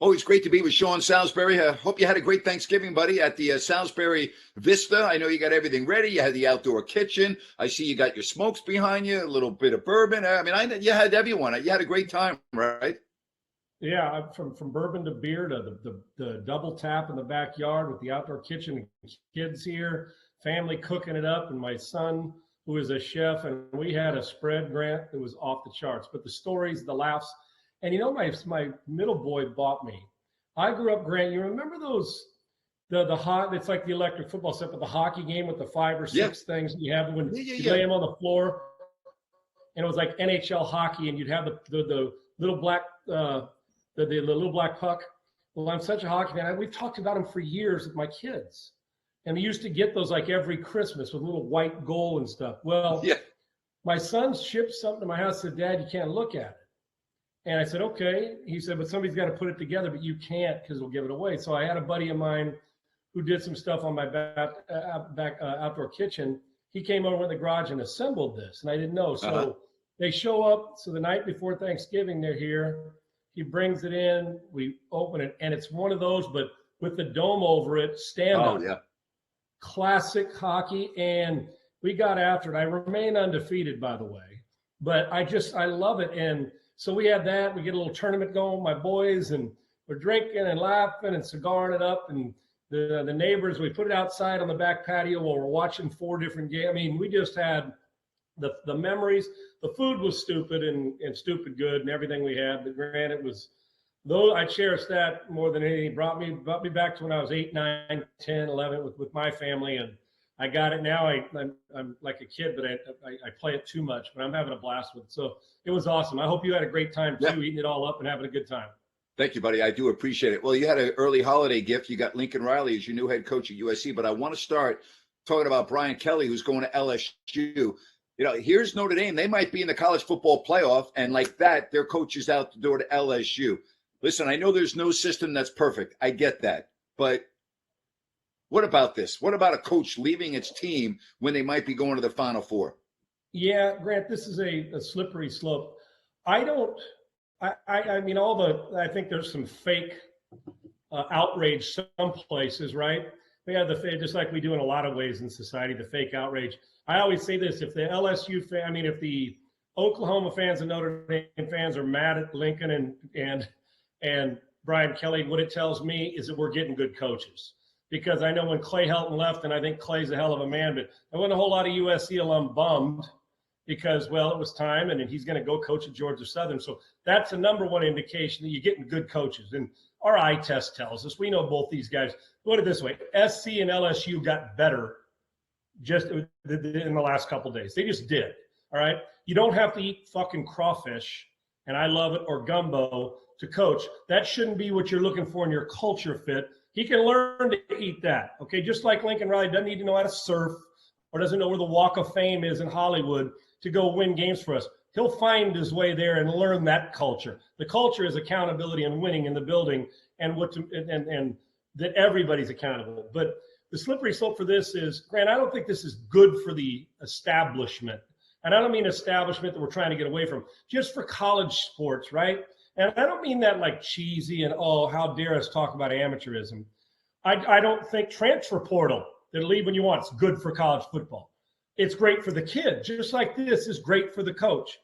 Always great to be with Sean Salisbury. Hope you had a great Thanksgiving, buddy, at the Salisbury Vista. I know you got everything ready. You had the outdoor kitchen. I see you got your smokes behind you, a little bit of bourbon. I mean, you had everyone. You had a great time, right? Yeah, from bourbon to beer to the double tap in the backyard with the outdoor kitchen, kids here, family cooking it up, and my son, who is a chef, and we had a spread, Grant, that was off the charts. But the stories, the laughs, and my middle boy bought me. I grew up, Grant. You remember those the hot? It's like the electric football set, but the hockey game with the 5 or 6 things you have when you lay them on the floor, and it was like NHL hockey, and you'd have the little black the little black puck. Well, I'm such a hockey fan. We've talked about them for years with my kids, and we used to get those like every Christmas with little white goal and stuff. Well, my son shipped something to my house. Said, "Dad, you can't look at it." And I said, okay. He said, but somebody's got to put it together, but you can't because we'll give it away. So I had a buddy of mine who did some stuff on my back outdoor kitchen. He came over in the garage and assembled this, and I didn't know. So they show up. So the night before Thanksgiving, they're here. He brings it in. We open it, and it's one of those, but with the dome over it, stand up. Oh, yeah. Classic hockey, and we got after it. I remain undefeated, by the way, but I love it. And so we had that. We get a little tournament going, my boys, and we're drinking and laughing and cigaring it up. And the neighbors, we put it outside on the back patio while we're watching 4 different games. I mean, we just had the memories. The food was stupid and stupid good and everything we had. But Grant, it was, though I cherish that more than anything. It brought me back to when I was 8, 9, 10, 11 with my family. And I got it now. I'm like a kid, but I play it too much, but I'm having a blast with it. So it was awesome. I hope you had a great time too, eating it all up and having a good time. Thank you, buddy. I do appreciate it. Well, you had an early holiday gift. You got Lincoln Riley as your new head coach at USC, but I want to start talking about Brian Kelly, who's going to LSU. Here's Notre Dame. They might be in the college football playoff, and like that, their coach is out the door to LSU. Listen, I know there's no system that's perfect. I get that, but what about this? What about a coach leaving its team when they might be going to the Final Four? Yeah, Grant, this is a slippery slope. I think there's some fake outrage some places, right? We have just like we do in a lot of ways in society, the fake outrage. I always say this: if the LSU fan, if the Oklahoma fans and Notre Dame fans are mad at Lincoln and Brian Kelly, what it tells me is that we're getting good coaches. Because I know when Clay Helton left, and I think Clay's a hell of a man, but there wasn't a whole lot of USC alum bummed because, well, it was time, and he's going to go coach at Georgia Southern. So that's the number one indication that you're getting good coaches. And our eye test tells us, we know both these guys. Put it this way, SC and LSU got better just in the last couple of days. They just did, all right? You don't have to eat fucking crawfish, and I love it, or gumbo to coach. That shouldn't be what you're looking for in your culture fit. He can learn to eat that, okay? Just like Lincoln Riley doesn't need to know how to surf or doesn't know where the Walk of Fame is in Hollywood to go win games for us. He'll find his way there and learn that culture. The culture is accountability and winning in the building and that everybody's accountable. But the slippery slope for this is, Grant, I don't think this is good for the establishment. And I don't mean establishment that we're trying to get away from, just for college sports, right? And I don't mean that like cheesy and, oh, how dare us talk about amateurism. I don't think transfer portal, that leave when you want, it's good for college football. It's great for the kid, just like this is great for the coach.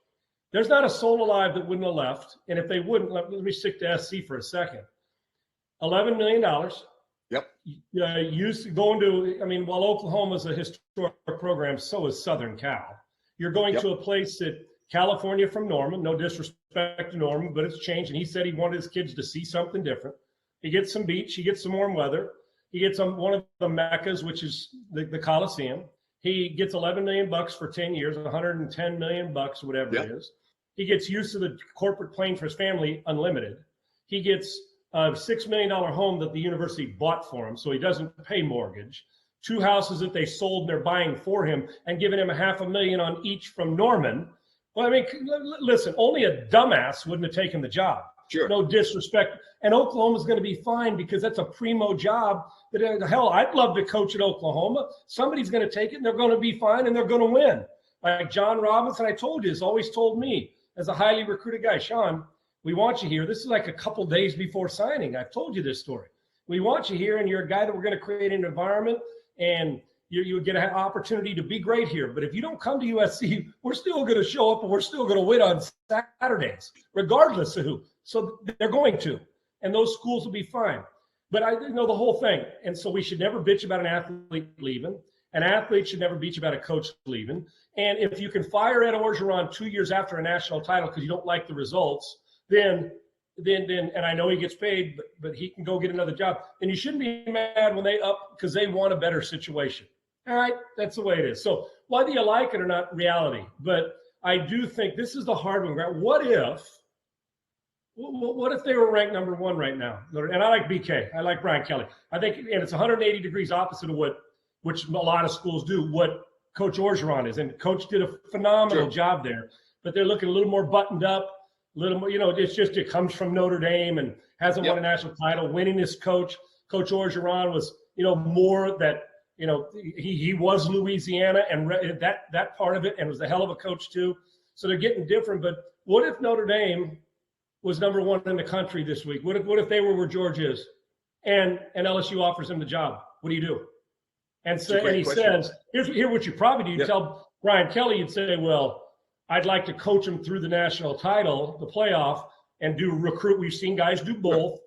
There's not a soul alive that wouldn't have left. And if they wouldn't, let me stick to SC for a second. $11 million. Yep. Going to, while Oklahoma's a historic program, so is Southern Cal. You're going to a place that California from Norman, no disrespect to Norman, but it's changed. And he said he wanted his kids to see something different. He gets some beach, he gets some warm weather. He gets one of the Meccas, which is the Coliseum. He gets $11 million for 10 years, $110 million, whatever it is. He gets use of the corporate plane for his family, unlimited. He gets a $6 million home that the university bought for him, so he doesn't pay mortgage. 2 houses that they sold and they're buying for him and giving him $500,000 on each from Norman. Well, listen, only a dumbass wouldn't have taken the job. Sure. No disrespect. And Oklahoma's going to be fine because that's a primo job. Hell, I'd love to coach at Oklahoma. Somebody's going to take it and they're going to be fine and they're going to win. Like John Robinson, I told you, has always told me as a highly recruited guy, Sean, We want you here. This is like a couple days before signing. I've told you this story. We want you here, and you're a guy that we're going to create an environment, and you get an opportunity to be great here. But if you don't come to USC, we're still going to show up, and we're still going to win on Saturdays, regardless of who. So they're going to, and those schools will be fine. But I know the whole thing. And so we should never bitch about an athlete leaving. An athlete should never bitch about a coach leaving. And if you can fire Ed Orgeron 2 years after a national title because you don't like the results, then and I know he gets paid, but he can go get another job. And you shouldn't be mad when they up because they want a better situation. All right, that's the way it is. So whether you like it or not, reality. But I do think this is the hard one. What if they were ranked number one right now? And I like BK. I like Brian Kelly. I think, and it's 180 degrees opposite of which a lot of schools do, what Coach Orgeron is. And Coach did a phenomenal job there. But they're looking a little more buttoned up. Little more, it comes from Notre Dame and hasn't won a national title. Winning this Coach Orgeron was, more that, he was Louisiana and that part of it, and was a hell of a coach too. So they're getting different. But what if Notre Dame was number one in the country this week? What if they were where George is, and LSU offers him the job? What do you do? And so he says, here's what you probably do. You tell Brian Kelly, you'd say, well, I'd like to coach him through the national title, the playoff, and do recruit. We've seen guys do both.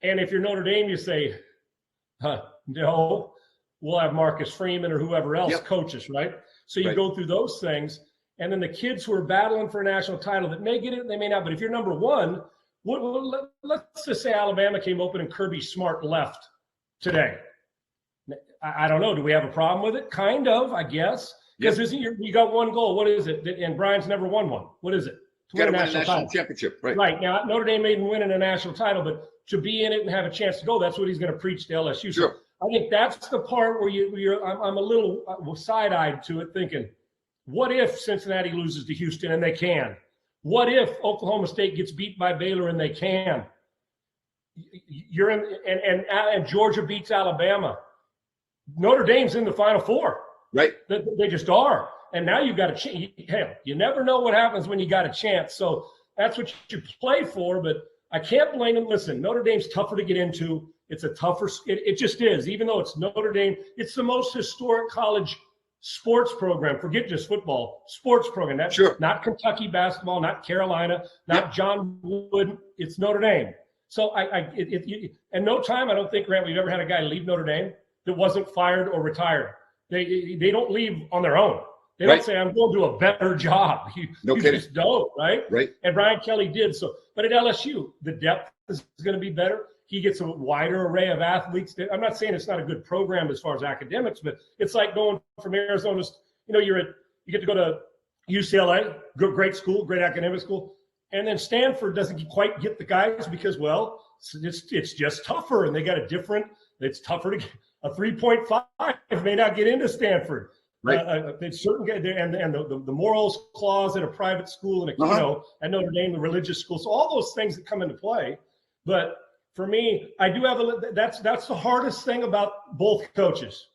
And if you're Notre Dame, you say, no, we'll have Marcus Freeman or whoever else coach us, right? So you go through those things. And then the kids who are battling for a national title that may get it, they may not. But if you're number one, let's just say Alabama came open and Kirby Smart left today. I don't know. Do we have a problem with it? Kind of, I guess. Because you got one goal. What is it? And Brian's never won one. What is it? To win a national championship. Right. Now, Notre Dame made him win in a national title, but to be in it and have a chance to go, that's what he's going to preach to LSU. So I think that's the part where I'm a little side-eyed to it, thinking, what if Cincinnati loses to Houston and they can? What if Oklahoma State gets beat by Baylor and they can? You're in, and Georgia beats Alabama. Notre Dame's in the Final Four. Right. They just are. And now you've got a chance. Hell, you never know what happens when you got a chance. So that's what you play for. But I can't blame them. Listen, Notre Dame's tougher to get into. It's a tougher – it just is. Even though it's Notre Dame, it's the most historic college sports program. Forget just football. Sports program. That's not Kentucky basketball, not Carolina, not John Wood. It's Notre Dame. So in no time, I don't think, Grant, we've ever had a guy leave Notre Dame that wasn't fired or retired. They don't leave on their own. They don't say, I'm going to do a better job. You just don't, right? Right. And Brian Kelly did. So, but at LSU, the depth is going to be better. He gets a wider array of athletes. I'm not saying it's not a good program as far as academics, but it's like going from Arizona. You get to go to UCLA, great school, great academic school, and then Stanford doesn't quite get the guys because, well, it's just tougher, and they got it's tougher to get. A 3.5 may not get into Stanford. Right. It's certain, and the morals clause at a private school and at Notre Dame, the religious school. So all those things that come into play. But for me, I do have that's the hardest thing about both coaches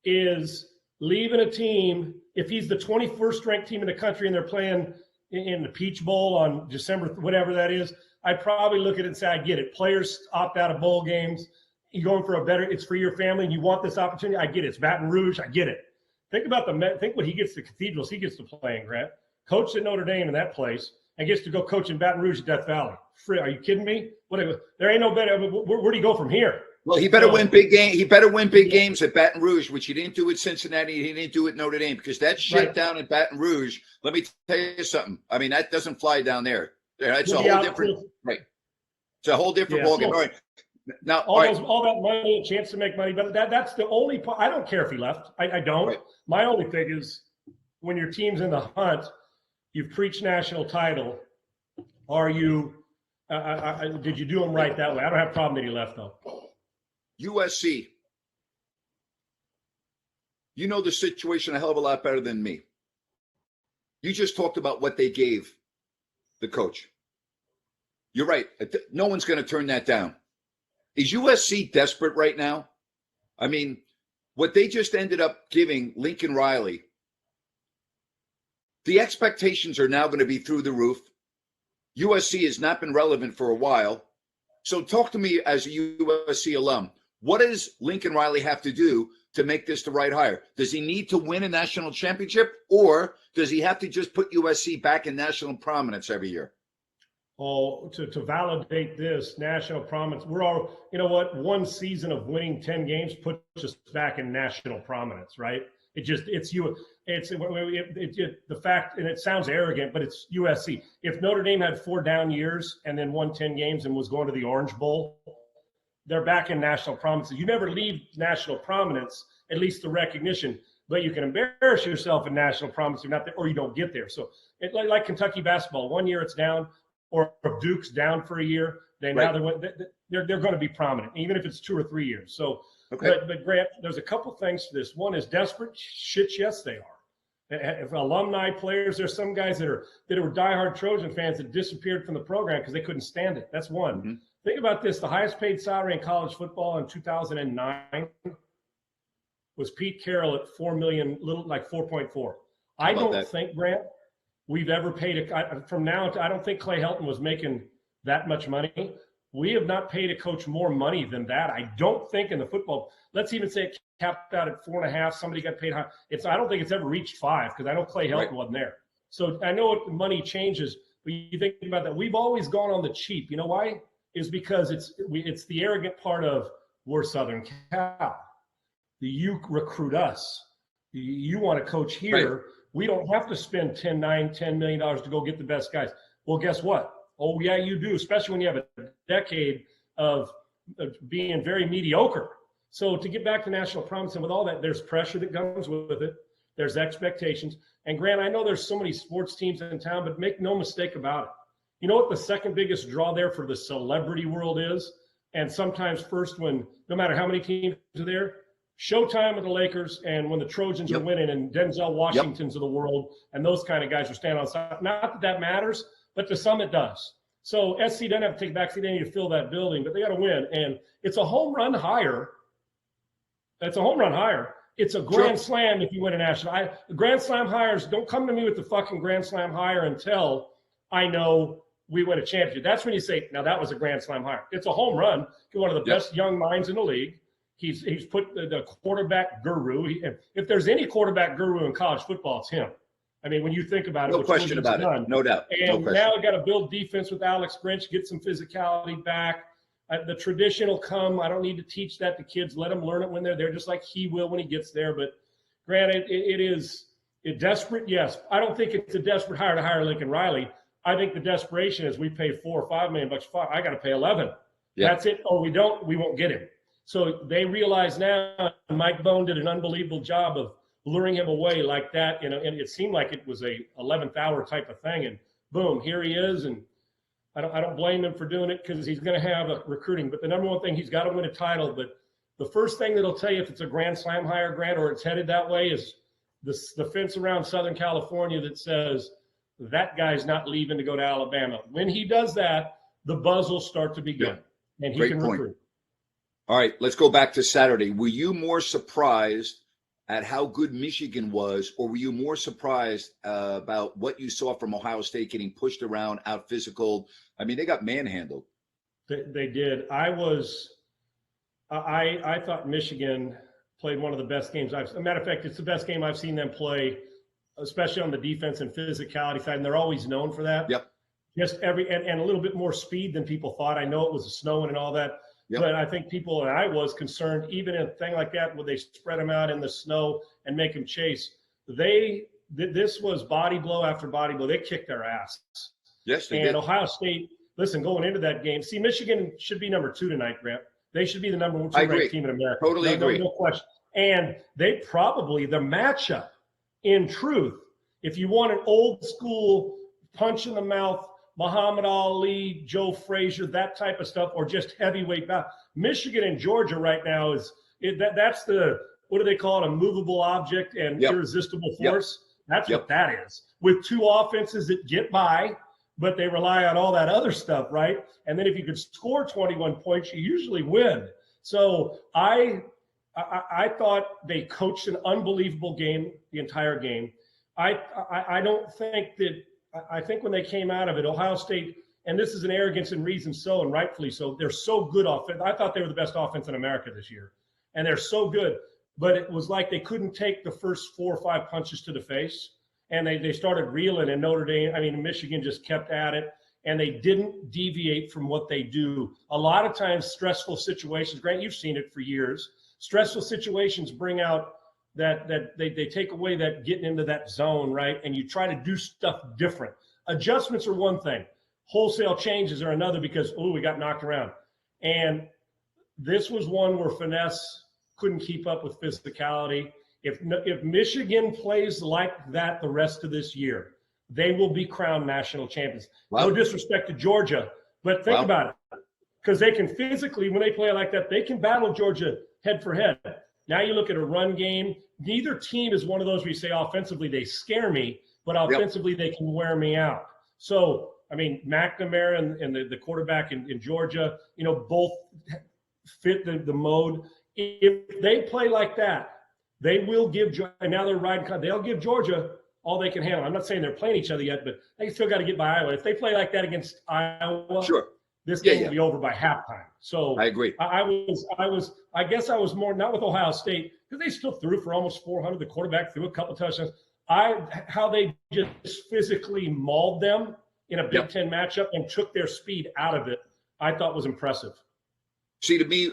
is leaving a team. If he's the 21st ranked team in the country and they're playing in the Peach Bowl on December, whatever that is, I'd probably look at it and say, I get it. Players opt out of bowl games. You're going for it's for your family and you want this opportunity. I get it. It's Baton Rouge. I get it. Think what he gets, the cathedrals he gets to play in, Grant. Coach at Notre Dame in that place and gets to go coach in Baton Rouge at Death Valley. Are you kidding me? There ain't no better. Where do you go from here? Well, he better win big game. He better win big games at Baton Rouge, which he didn't do at Cincinnati. He didn't do at Notre Dame because that shit down at Baton Rouge. Let me tell you something. I mean, that doesn't fly down there. It's a whole different. Right. It's a whole different ballgame. All right. Now, all that money, a chance to make money, but that's the only part. I don't care if he left. I don't. Right. My only thing is when your team's in the hunt, you've preached national title. Are you? Did you do him right that way? I don't have a problem that he left though. USC. You know the situation a hell of a lot better than me. You just talked about what they gave the coach. You're right. No one's going to turn that down. Is USC desperate right now? I mean, what they just ended up giving Lincoln Riley, the expectations are now going to be through the roof. USC has not been relevant for a while. So talk to me as a USC alum. What does Lincoln Riley have to do to make this the right hire? Does he need to win a national championship, or does he have to just put USC back in national prominence every year? Oh, to validate this national prominence, we're all, you know what, one season of winning 10 games puts us back in national prominence, right? The fact, and it sounds arrogant, but it's USC. If Notre Dame had 4 down years and then won 10 games and was going to the Orange Bowl, they're back in national prominence. You never leave national prominence, at least the recognition, but you can embarrass yourself in national prominence if you're not there, or you don't get there. So like Kentucky basketball, 1 year it's down, or if Duke's down for a year, they're going to be prominent, even if it's 2 or 3 years. So, okay. But Grant, there's a couple things to this. One is desperate shit. Yes, they are. If alumni players, there's some guys that were diehard Trojan fans that disappeared from the program because they couldn't stand it. That's one. Mm-hmm. Think about this: the highest paid salary in college football in 2009 was Pete Carroll at $4 million, like 4.4. I don't think, Grant, we've ever paid from now to, I don't think Clay Helton was making that much money. We have not paid a coach more money than that. I don't think in the football. Let's even say it capped out at 4.5. Somebody got paid high. I don't think it's ever reached 5 because I know Clay Helton wasn't there. So I know money changes, but you think about that. We've always gone on the cheap. You know why? Is because it's the arrogant part of we're Southern Cal. You recruit us. You want to coach here. Right. We don't have to spend $10 million to go get the best guys. Well, guess what? Oh, yeah, you do, especially when you have a decade of being very mediocre. So to get back to national prominence, and with all that, there's pressure that comes with it. There's expectations. And Grant, I know there's so many sports teams in town, but make no mistake about it. You know what the second biggest draw there for the celebrity world is? And sometimes first when, no matter how many teams are there, Showtime with the Lakers, and when the Trojans are winning, and Denzel Washingtons of the world, and those kind of guys are standing on side. Not that matters, but to some it does. So SC doesn't have to take back seat. They need to fill that building, but they got to win. And it's a home run hire. It's a home run hire. It's a grand slam if you win a national. Grand slam hires, don't come to me with the fucking grand slam hire until I know we win a championship. That's when you say, now that was a grand slam hire. It's a home run. He's one of the best young minds in the league. He's put the quarterback guru. If there's any quarterback guru in college football, it's him. I mean, when you think about it, no question about it, no doubt. And now we got to build defense with Alex Grinch, get some physicality back. The tradition will come. I don't need to teach that to kids. Let them learn it when they're there, just like he will when he gets there. But granted, it is desperate. Yes, I don't think it's a desperate hire to hire Lincoln Riley. I think the desperation is we pay $4 or $5 million. I got to pay 11. Yeah. That's it. Oh, we won't get him. So they realize now, Mike Bone did an unbelievable job of luring him away like that. And it seemed like it was a 11th hour type of thing. And boom, here he is. And I don't blame him for doing it because he's going to have a recruiting. But the number one thing, he's got to win a title. But the first thing that'll tell you if it's a grand slam hire, Grant, or it's headed that way is the fence around Southern California that says that guy's not leaving to go to Alabama. When he does that, the buzz will start to begin. Yeah. And he can recruit. All right, let's go back to Saturday. Were you more surprised at how good Michigan was, or were you more surprised about what you saw from Ohio State getting pushed around, out physical? I mean, they got manhandled. They did. I thought Michigan played one of the best games as a matter of fact, it's the best game I've seen them play, especially on the defense and physicality side, and they're always known for that. Yep. Just and a little bit more speed than people thought. I know it was snowing and all that. Yep. But I think people, and I was concerned, even in a thing like that, where they spread them out in the snow and make them chase. This was body blow after body blow. They kicked their ass. Yes, they did. And Ohio State, listen, going into that game, see, Michigan should be number 2 tonight, Grant. They should be the number 1 ranked team in America. Totally agree. No question. And they probably, the matchup, in truth, if you want an old school punch in the mouth, Muhammad Ali, Joe Frazier, that type of stuff, or just heavyweight battle. Michigan and Georgia right now that's the, what do they call it? A movable object and irresistible force. That's what that is. With 2 offenses that get by, but they rely on all that other stuff, right? And then if you could score 21 points, you usually win. So I thought they coached an unbelievable game, the entire game. I don't think that. I think when they came out of it, Ohio State and this is an arrogance and reason so, and rightfully so. They're so good offense. I thought they were the best offense in America this year, and they're so good. But it was like they couldn't take the first 4 or 5 punches to the face, and they started reeling. And Michigan just kept at it, and they didn't deviate from what they do. A lot of times, stressful situations. Grant, you've seen it for years. Stressful situations bring out that they take away that getting into that zone, right? And you try to do stuff different. Adjustments are one thing. Wholesale changes are another because, we got knocked around. And this was one where finesse couldn't keep up with physicality. If Michigan plays like that the rest of this year, they will be crowned national champions. Wow. No disrespect to Georgia, but think about it. Because they can physically, when they play like that, they can battle Georgia head for head. Now you look at a run game. Neither team is one of those where you say offensively they scare me, but offensively they can wear me out. So, McNamara and the quarterback in Georgia, both fit the mode. If they play like that, they will give – and now they're riding – they'll give Georgia all they can handle. I'm not saying they're playing each other yet, but they still got to get by Iowa. If they play like that against Iowa, this game will be over by halftime. So I agree. I guess I was more – not with Ohio State because they still threw for almost 400. The quarterback threw a couple touchdowns. How they just physically mauled them in a Big Ten matchup and took their speed out of it, I thought was impressive. See, to me,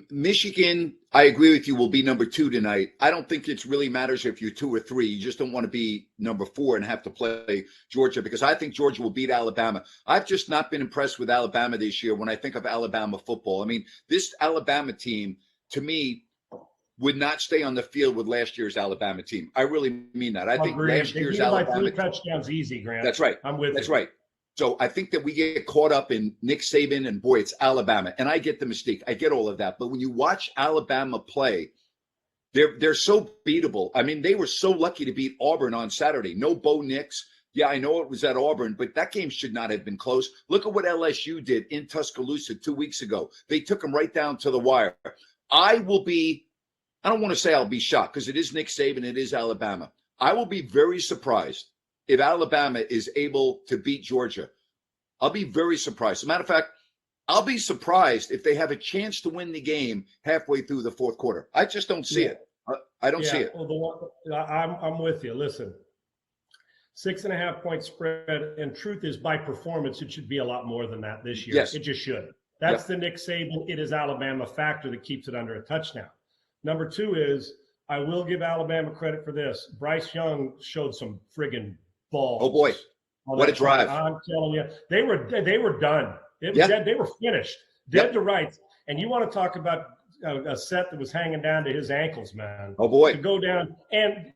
Michigan, I agree with you, will be number 2 tonight. I don't think it really matters if you're 2 or 3. You just don't want to be number 4 and have to play Georgia because I think Georgia will beat Alabama. I've just not been impressed with Alabama this year when I think of Alabama football. This Alabama team, to me, would not stay on the field with last year's Alabama team. I really mean that. I think last year's Alabama like 3 touchdowns easy, Grant. That's right. I'm with you. That's right. So I think that we get caught up in Nick Saban and, boy, it's Alabama. And I get the mystique. I get all of that. But when you watch Alabama play, they're so beatable. They were so lucky to beat Auburn on Saturday. No Bo Nix. Yeah, I know it was at Auburn, but that game should not have been close. Look at what LSU did in Tuscaloosa 2 weeks ago. They took them right down to the wire. I don't want to say I'll be shocked because it is Nick Saban. It is Alabama. I will be very surprised if Alabama is able to beat Georgia. I'll be very surprised. As a matter of fact, I'll be surprised if they have a chance to win the game halfway through the fourth quarter. I just don't see it. I don't see it. Well, I'm with you. Listen, 6.5 point spread, and truth is, by performance, it should be a lot more than that this year. Yes. It just should. That's the Nick Saban, it is Alabama factor that keeps it under a touchdown. Number 2 is, I will give Alabama credit for this. Bryce Young showed some friggin' balls. Oh boy, what a drive! I'm telling you, they were done. It was dead. They were finished, dead to rights. And you want to talk about a set that was hanging down to his ankles, man. Oh boy, to go down. And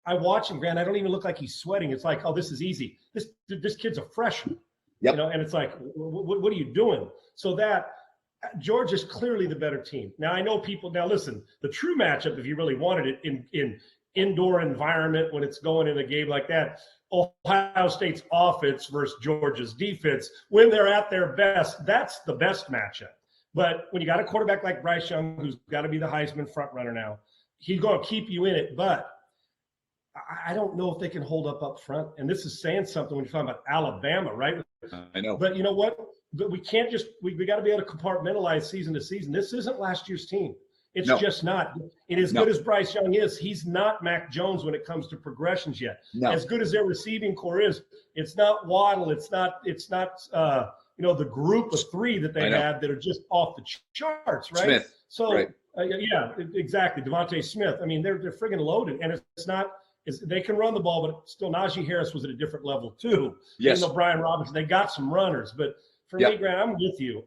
I watch him, Grant. I don't even look like he's sweating. It's like, this is easy. This kid's a freshman. Yep. And it's like, what are you doing? So that Georgia's clearly the better team. Now I know people. Now listen, the true matchup, if you really wanted it in indoor environment when it's going in a game like that, Ohio State's offense versus Georgia's defense, when they're at their best, that's the best matchup. But when you got a quarterback like Bryce Young, who's got to be the Heisman front runner now, he's going to keep you in it. But I don't know if they can hold up front. And this is saying something when you're talking about Alabama, right? I know. But you know what? But we can't just – we got to be able to compartmentalize season to season. This isn't last year's team. It's just not. And as good as Bryce Young is, he's not Mac Jones when it comes to progressions yet. No. As good as their receiving core is, it's not Waddle. It's not the group of 3 that they had that are just off the charts, right? Smith. So, exactly. Devontae Smith. They're friggin' loaded. And it's not – they can run the ball, but still Najee Harris was at a different level too. Yes. Even though Brian Robinson, they got some runners. But for me, Grant, I'm with you.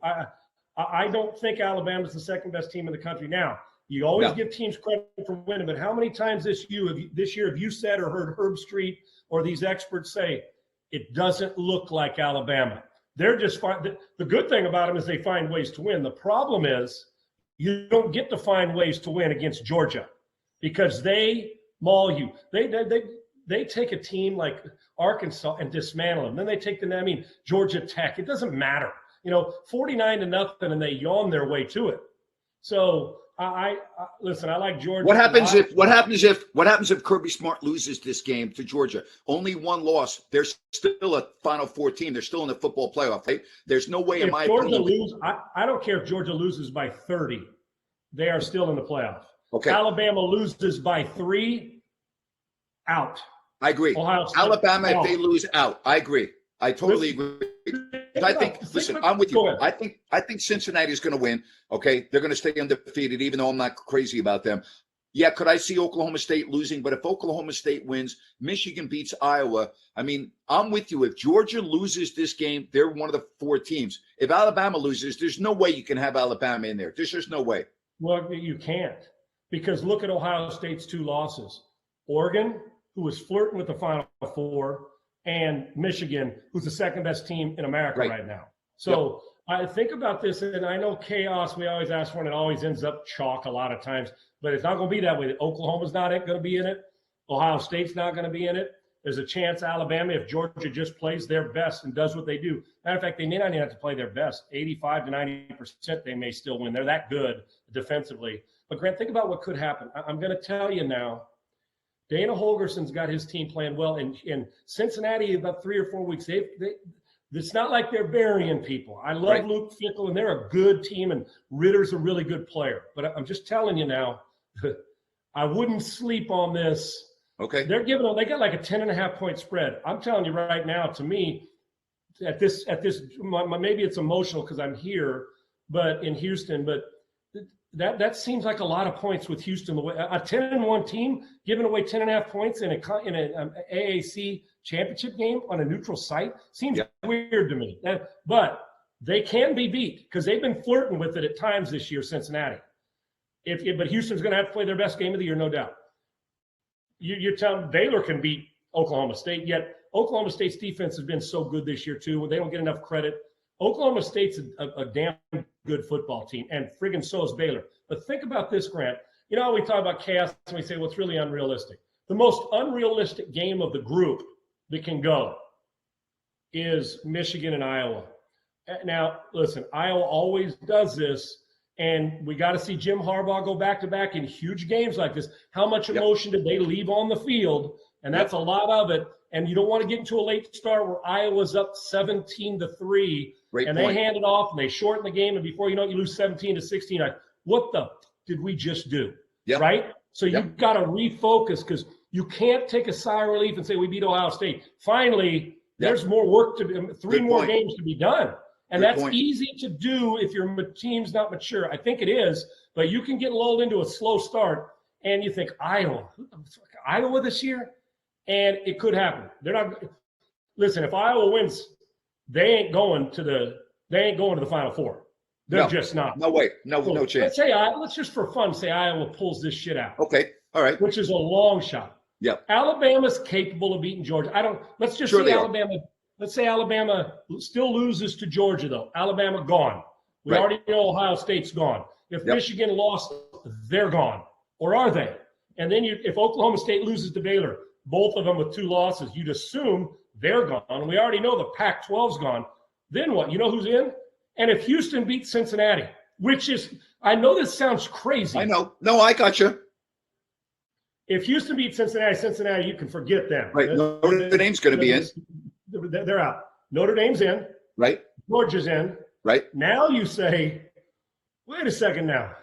I don't think Alabama's the second best team in the country. Now, you always give teams credit for winning, but how many times this year have you said or heard Herb Street or these experts say it doesn't look like Alabama? They're just fine. The good thing about them is they find ways to win. The problem is you don't get to find ways to win against Georgia because they maul you. They take a team like Arkansas and dismantle them. Then they take Georgia Tech. It doesn't matter. 49-0, and they yawn their way to it. So I listen. I like Georgia. What happens if Kirby Smart loses this game to Georgia? Only one loss. They're still a Final Four team. They're still in the football playoff, right? There's no way, in my opinion. I don't care if Georgia loses by 30. They are still in the playoff. Okay. Alabama loses by 3, out. I agree. Alabama, if they lose, out. I agree. I totally agree. I think. Listen, I'm with you. I think Cincinnati is going to win. Okay, they're going to stay undefeated, even though I'm not crazy about them. Yeah, could I see Oklahoma State losing? But if Oklahoma State wins, Michigan beats Iowa. I mean, I'm with you. If Georgia loses this game, they're one of the 4 teams. If Alabama loses, there's no way you can have Alabama in there. There's just no way. Well, you can't, because look at Ohio State's 2 losses. Oregon, who was flirting with the Final Four, and Michigan, who's the second best team in America right now. So I think about this, and I know chaos, we always ask for, and it always ends up chalk a lot of times, but it's not going to be that way. Oklahoma's not going to be in it. Ohio State's not going to be in it. There's a chance Alabama, if Georgia just plays their best and does what they do. Matter of fact, they may not even have to play their best. 85 to 90%, they may still win. They're that good defensively. But Grant, think about what could happen. I'm going to tell you now, Dana Holgerson's got his team playing well. And in Cincinnati, about 3 or 4 weeks, it's not like they're burying people. I love Luke Fickell, and they're a good team, and Ritter's a really good player. But I'm just telling you now, I wouldn't sleep on this. Okay. They got like a 10.5-point spread. I'm telling you right now, to me, at this, maybe it's emotional because I'm here, but in Houston, but that seems like a lot of points with Houston. A 10-1 team giving away 10.5 points in an AAC championship game on a neutral site seems weird to me. But they can be beat because they've been flirting with it at times this year, Cincinnati. But Houston's going to have to play their best game of the year, no doubt. You're telling Baylor can beat Oklahoma State, yet Oklahoma State's defense has been so good this year too. They don't get enough credit. Oklahoma State's a damn good football team, and friggin' so is Baylor. But think about this, Grant. You know how we talk about chaos and we say, well, it's really unrealistic. The most unrealistic game of the group that can go is Michigan and Iowa. Now, listen, Iowa always does this, and we got to see Jim Harbaugh go back-to-back in huge games like this. How much emotion did they leave on the field? And that's a lot of it. And you don't want to get into a late start where Iowa's up 17-3, and they hand it off, and they shorten the game, and before you know it, you lose 17-16. What the did we just do? Right? So you've got to refocus, because you can't take a sigh of relief and say we beat Ohio State. Finally, there's more work to be, 3 more games to be done. And that's easy to do if your team's not mature. I think it is, but you can get lulled into a slow start, and you think, Iowa this year? And it could happen. They're not. Listen, if Iowa wins, they ain't going to the Final Four. They're just not. No way. No chance. Let's just for fun say Iowa pulls this shit out. Okay. All right. Which is a long shot. Yeah. Alabama's capable of beating Georgia. Let's just say Alabama. Let's say Alabama still loses to Georgia, though. Alabama gone. We already know Ohio State's gone. If Michigan lost, they're gone. Or are they? And then if Oklahoma State loses to Baylor, both of them with 2 losses, you'd assume they're gone. We already know the Pac-12's gone. Then what? You know who's in? And if Houston beats Cincinnati, which is, I know this sounds crazy. I know. No, I got you. If Houston beats Cincinnati, you can forget them. Right. Notre Dame's going to be in. They're out. Notre Dame's in. Right. Georgia's in. Right. Now you say, wait a second now.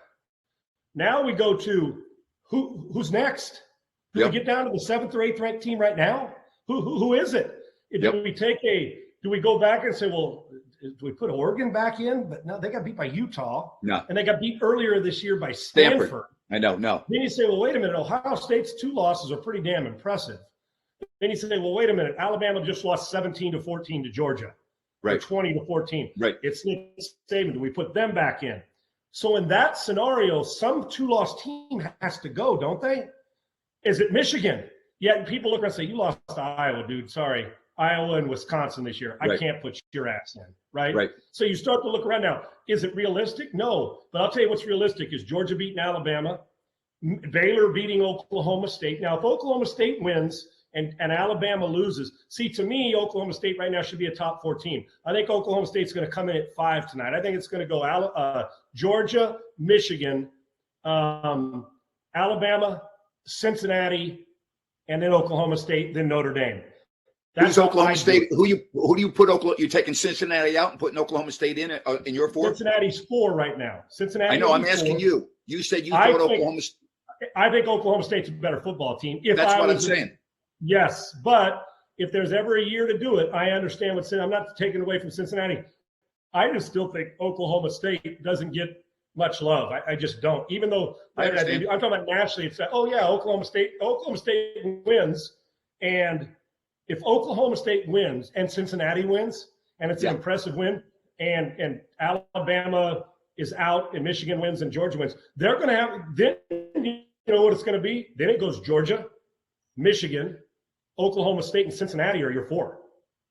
Now we go to who's next? Do we get down to the 7th or 8th ranked team right now? Who is it? Do we go back and say, well, do we put Oregon back in? But no, they got beat by Utah. No. And they got beat earlier this year by Stanford. I know. No. Then you say, well, wait a minute. Ohio State's 2 losses are pretty damn impressive. Then you say, well, wait a minute. Alabama just lost 17-14 to Georgia. Right. Or 20-14. Right. It's Nick Saban. Do we put them back in? So in that scenario, some 2-loss team has to go, don't they? Is it Michigan? Yet people look around and say, you lost to Iowa, dude. Sorry. Iowa and Wisconsin this year. I can't put your ass in, right? So you start to look around now. Is it realistic? No. But I'll tell you what's realistic is Georgia beating Alabama, Baylor beating Oklahoma State. Now, if Oklahoma State wins and Alabama loses. See, to me, Oklahoma State right now should be a top 4 team. I think Oklahoma State's going to come in at 5 tonight. I think it's going to go Georgia, Michigan, Alabama, Cincinnati, and then Oklahoma State, then Notre Dame. Who's Oklahoma State? Who do you put Oklahoma? You're taking Cincinnati out and putting Oklahoma State in your 4? Cincinnati's 4 right now. Cincinnati. I know. I'm asking you. You said you thought Oklahoma. I think Oklahoma State's a better football team. That's what I'm saying. Yes, but if there's ever a year to do it, I understand what I'm not taking away from Cincinnati. I just still think Oklahoma State doesn't get much love. I just don't. Even though I'm talking about nationally, it's oh yeah, Oklahoma State wins, and if Oklahoma State wins and Cincinnati wins, and it's an impressive win, and Alabama is out and Michigan wins and Georgia wins, they're going to have, then you know what it's going to be? Then it goes Georgia, Michigan, Oklahoma State, and Cincinnati are your 4.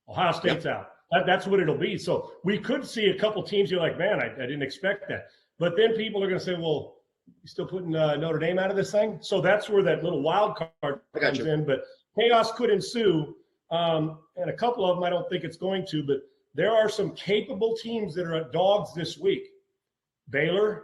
Ohio State's out. That's what it'll be. So we could see a couple teams you're like, man, I didn't expect that. But then people are going to say, well, you still putting Notre Dame out of this thing? So that's where that little wild card comes in. But chaos could ensue. And a couple of them, I don't think it's going to, but there are some capable teams that are at dogs this week. Baylor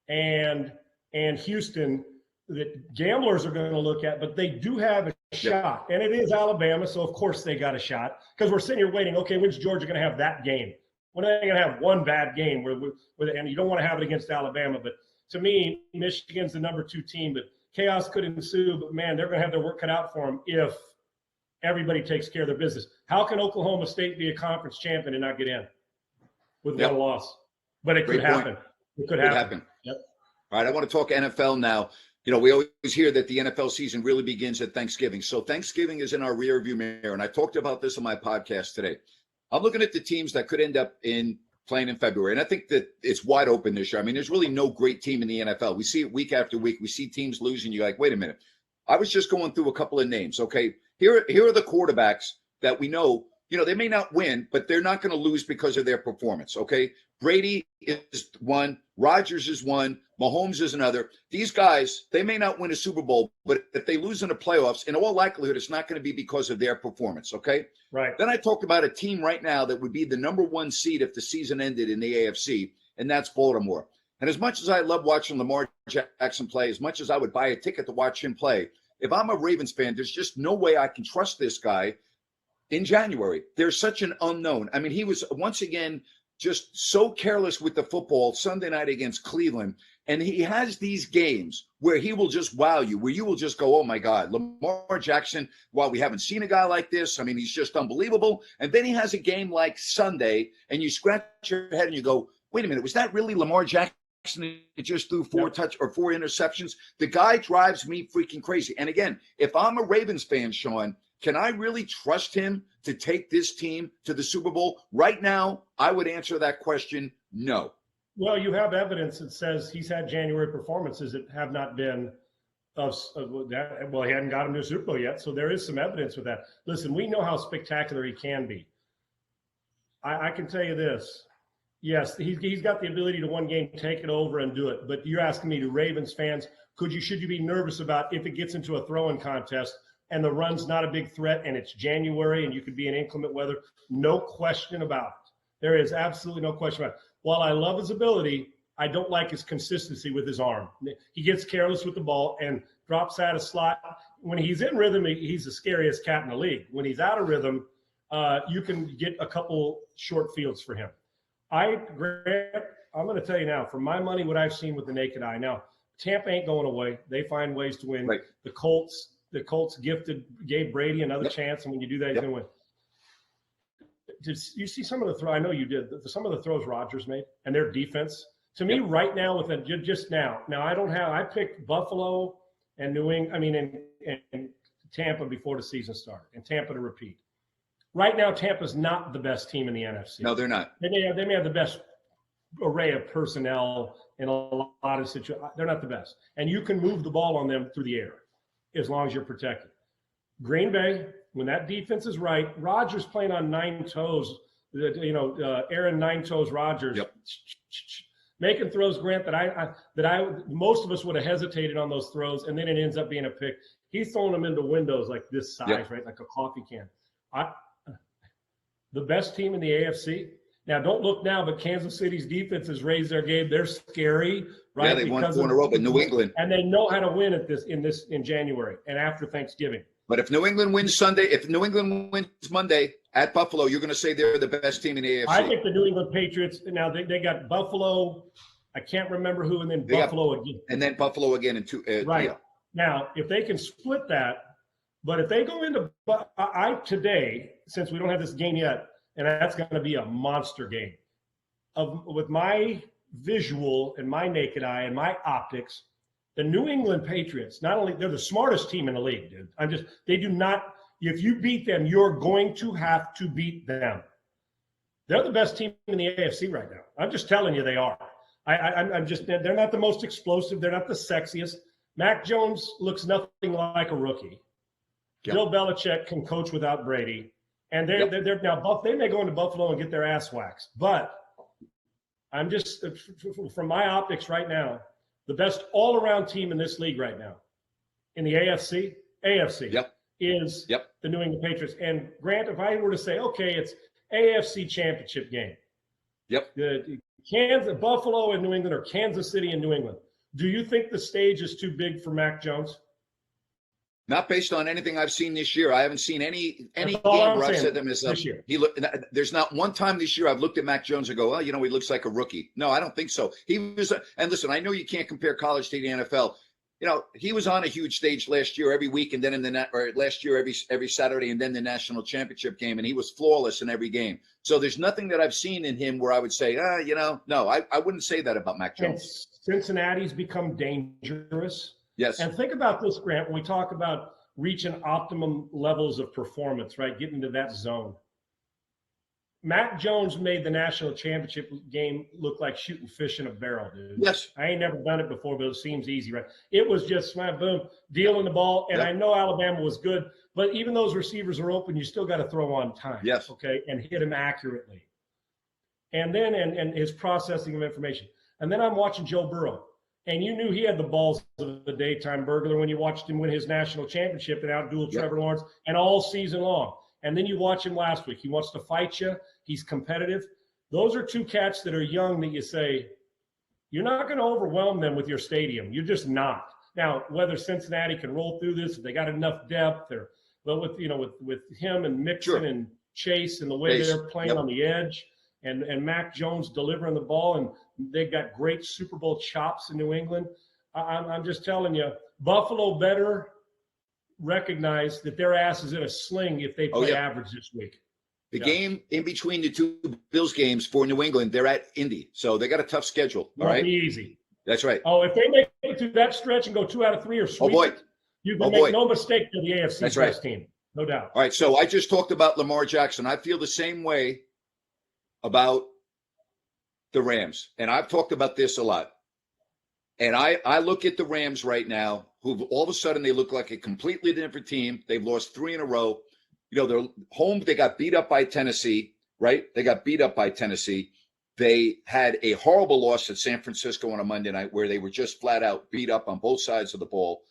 and Houston that gamblers are going to look at, but they do have a shot. And it is Alabama, so of course they got a shot because we're sitting here waiting, okay, when's Georgia going to have that game? When are they going to have one bad game? And you don't want to have it against Alabama. But to me, Michigan's the number 2 team, but chaos could ensue. But, man, they're going to have their work cut out for them if everybody takes care of their business. How can Oklahoma State be a conference champion and not get in with one loss? But it could happen. It could happen. Yep. All right, I want to talk NFL now. You know, we always hear that the NFL season really begins at Thanksgiving. So Thanksgiving is in our rearview mirror, and I talked about this on my podcast today. I'm looking at the teams that could end up playing in February, and I think that it's wide open this year. I mean, there's really no great team in the NFL. We see it week after week. We see teams losing. You're like, wait a minute. I was just going through a couple of names, okay? Here are the quarterbacks that we know, you know, they may not win, but they're not going to lose because of their performance, okay? Brady is one, Rodgers is one, Mahomes is another. These guys, they may not win a Super Bowl, but if they lose in the playoffs, in all likelihood, it's not going to be because of their performance, okay? Right. Then I talked about a team right now that would be the number 1 seed if the season ended in the AFC, and that's Baltimore. And as much as I love watching Lamar Jackson play, as much as I would buy a ticket to watch him play, if I'm a Ravens fan, there's just no way I can trust this guy in January. There's such an unknown. I mean, he was once again just so careless with the football Sunday night against Cleveland. And he has these games where he will just wow you, where you will just go, oh, my God, Lamar Jackson, well, we haven't seen a guy like this. I mean, he's just unbelievable. And then he has a game like Sunday, and you scratch your head and you go, wait a minute, was that really Lamar Jackson? It just threw 4 interceptions. The guy drives me freaking crazy. And again, if I'm a Ravens fan, Sean, can I really trust him to take this team to the Super Bowl? Right now, I would answer that question, no. Well, you have evidence that says he's had January performances that have not been of that. Well, he hadn't got him to a Super Bowl yet, so there is some evidence with that. Listen, we know how spectacular he can be. I can tell you this. Yes, he's got the ability to one game take it over and do it. But you're asking me, to Ravens fans, should you be nervous about if it gets into a throwing contest and the run's not a big threat and it's January and you could be in inclement weather? No question about it. There is absolutely no question about it. While I love his ability, I don't like his consistency with his arm. He gets careless with the ball and drops out of slot. When he's in rhythm, he's the scariest cat in the league. When he's out of rhythm, you can get a couple short fields for him. Grant, I'm going to tell you now, for my money, what I've seen with the naked eye. Now, Tampa ain't going away. They find ways to win. Right. The Colts gave Brady another chance, and when you do that, he's going to win. Did you see some of the throws? I know you did. Some of the throws Rodgers made and their defense. To me, right now, just now. Now I picked Buffalo and New England. And Tampa before the season started, and Tampa to repeat. Right now, Tampa's not the best team in the NFC. No, they're not. They may have the best array of personnel in a lot of situations. They're not the best, and you can move the ball on them through the air as long as you're protected. Green Bay. When that defense is right, Rodgers playing on 9 toes, Aaron 9 toes Rodgers, making throws, Grant, that most of us would have hesitated on those throws, and then it ends up being a pick. He's throwing them into windows like this size, Yep. right? Like a coffee can. The best team in the AFC. Now, don't look now, but Kansas City's defense has raised their game. They're scary, right? Yeah, they won 4 in a row, but New England. And they know how to win in January and after Thanksgiving. But if New England wins Sunday, if New England wins Monday at Buffalo, you're going to say they're the best team in the AFC. I think the New England Patriots, now they got Buffalo, I can't remember who, and then Buffalo again. And then Buffalo again in 2. Right. Yeah. Now, if they can split that, but if they go into today, since we don't have this game yet, and that's going to be a monster game, with my visual and my naked eye and my optics, the New England Patriots, not only they're the smartest team in the league, dude. They do not, if you beat them, you're going to have to beat them. They're the best team in the AFC right now. I'm just telling you they are. They're not the most explosive. They're not the sexiest. Mac Jones looks nothing like a rookie. Yep. Bill Belichick can coach without Brady. And they're now, they may go into Buffalo and get their ass waxed. But I'm just, from my optics right now, the best all-around team in this league right now in the AFC is the New England Patriots. And Grant, if I were to say, okay, it's AFC championship game. Yep. Kansas, Buffalo and New England, or Kansas City and New England. Do you think the stage is too big for Mac Jones? Not based on anything I've seen this year. I haven't seen any game where I've said to myself, there's not one time this year I've looked at Mac Jones and go, he looks like a rookie. No, I don't think so. He was, and listen, I know you can't compare college to the NFL. He was on a huge stage last year every week, and then last year every Saturday, and then the national championship game, and he was flawless in every game. So there's nothing that I've seen in him where I would say, no, I wouldn't say that about Mac Jones. And Cincinnati's become dangerous. Yes. And think about this, Grant, when we talk about reaching optimum levels of performance, right? Getting into that zone. Mac Jones made the national championship game look like shooting fish in a barrel, dude. Yes. I ain't never done it before, but it seems easy, right? It was just smack, boom, dealing the ball. And I know Alabama was good, but even those receivers are open, you still got to throw on time. Yes. Okay, and hit him accurately. And then, and his processing of information. And then I'm watching Joe Burrow. And you knew he had the balls of the daytime burglar when you watched him win his national championship and outduel Trevor Lawrence, and all season long. And then you watch him last week. He wants to fight you. He's competitive. Those are two cats that are young that you say, you're not going to overwhelm them with your stadium. You're just not. Now, whether Cincinnati can roll through this, if they got enough depth, or with him and Mixon and Chase and the way they're playing on the edge, and Mac Jones delivering the ball, and they've got great Super Bowl chops in New England. I'm just telling you, Buffalo better recognize that their ass is in a sling if they play average this week. The game in between the two Bills games for New England, they're at Indy, so they got a tough schedule. All right, be easy. That's right. Oh, if they make it through that stretch and go 2 out of 3 or sweep it, you can make no mistake they're the AFC best team, no doubt. All right, so I just talked about Lamar Jackson. I feel the same way about the Rams, and I've talked about this a lot. And I look at the Rams right now, who all of a sudden they look like a completely different team. They've lost 3 in a row. They're home. They got beat up by Tennessee, right? They got beat up by Tennessee. They had a horrible loss at San Francisco on a Monday night where they were just flat out beat up on both sides of the ball.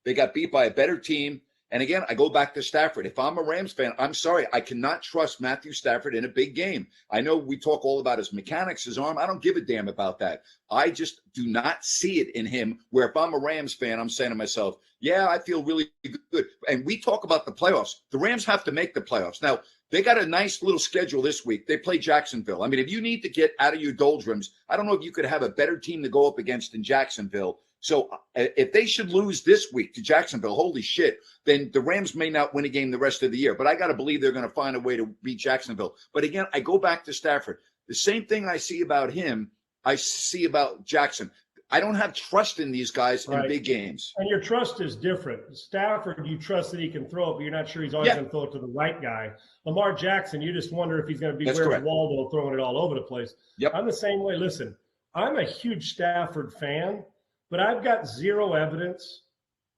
They got beat by a better team. And again, I go back to Stafford. If I'm a Rams fan, I'm sorry, I cannot trust Matthew Stafford in a big game. I know we talk all about his mechanics, his arm. I don't give a damn about that. I just do not see it in him where if I'm a Rams fan, I'm saying to myself, yeah, I feel really good. And we talk about the playoffs. The Rams have to make the playoffs. Now, they got a nice little schedule this week. They play Jacksonville. I mean, if you need to get out of your doldrums, I don't know if you could have a better team to go up against in Jacksonville. So if they should lose this week to Jacksonville, holy shit, then the Rams may not win a game the rest of the year. But I got to believe they're going to find a way to beat Jacksonville. But again, I go back to Stafford. The same thing I see about him, I see about Jackson. I don't have trust in these guys in big games. And your trust is different. Stafford, you trust that he can throw it, but you're not sure he's always going to throw it to the right guy. Lamar Jackson, you just wonder if he's going to be Waldo throwing it all over the place. Yep. I'm the same way. Listen, I'm a huge Stafford fan. But I've got zero evidence,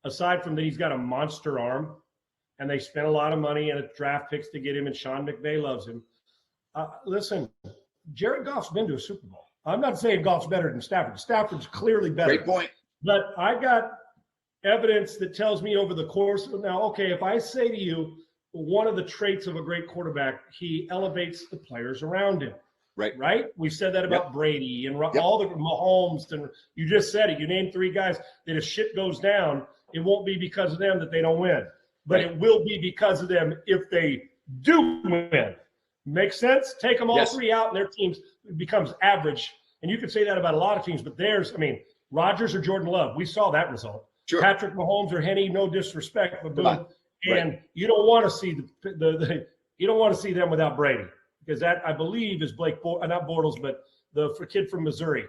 aside from that he's got a monster arm, and they spent a lot of money and draft picks to get him, and Sean McVay loves him. Listen, Jared Goff's been to a Super Bowl. I'm not saying Goff's better than Stafford. Stafford's clearly better. Great point. But I got evidence that tells me over the course of now, okay, if I say to you, one of the traits of a great quarterback, he elevates the players around him. Right? We've said that about Brady and all the Mahomes. And you just said it. You named 3 guys that if shit goes down, it won't be because of them that they don't win. But it will be because of them if they do win. Makes sense? Take them all 3 out and their teams becomes average. And you could say that about a lot of teams, but Rodgers or Jordan Love. We saw that result. Sure. Patrick Mahomes or Henny, no disrespect, but boom. And you don't want to see you don't want to see them without Brady. Because that, I believe, is not Bortles, but the kid from Missouri.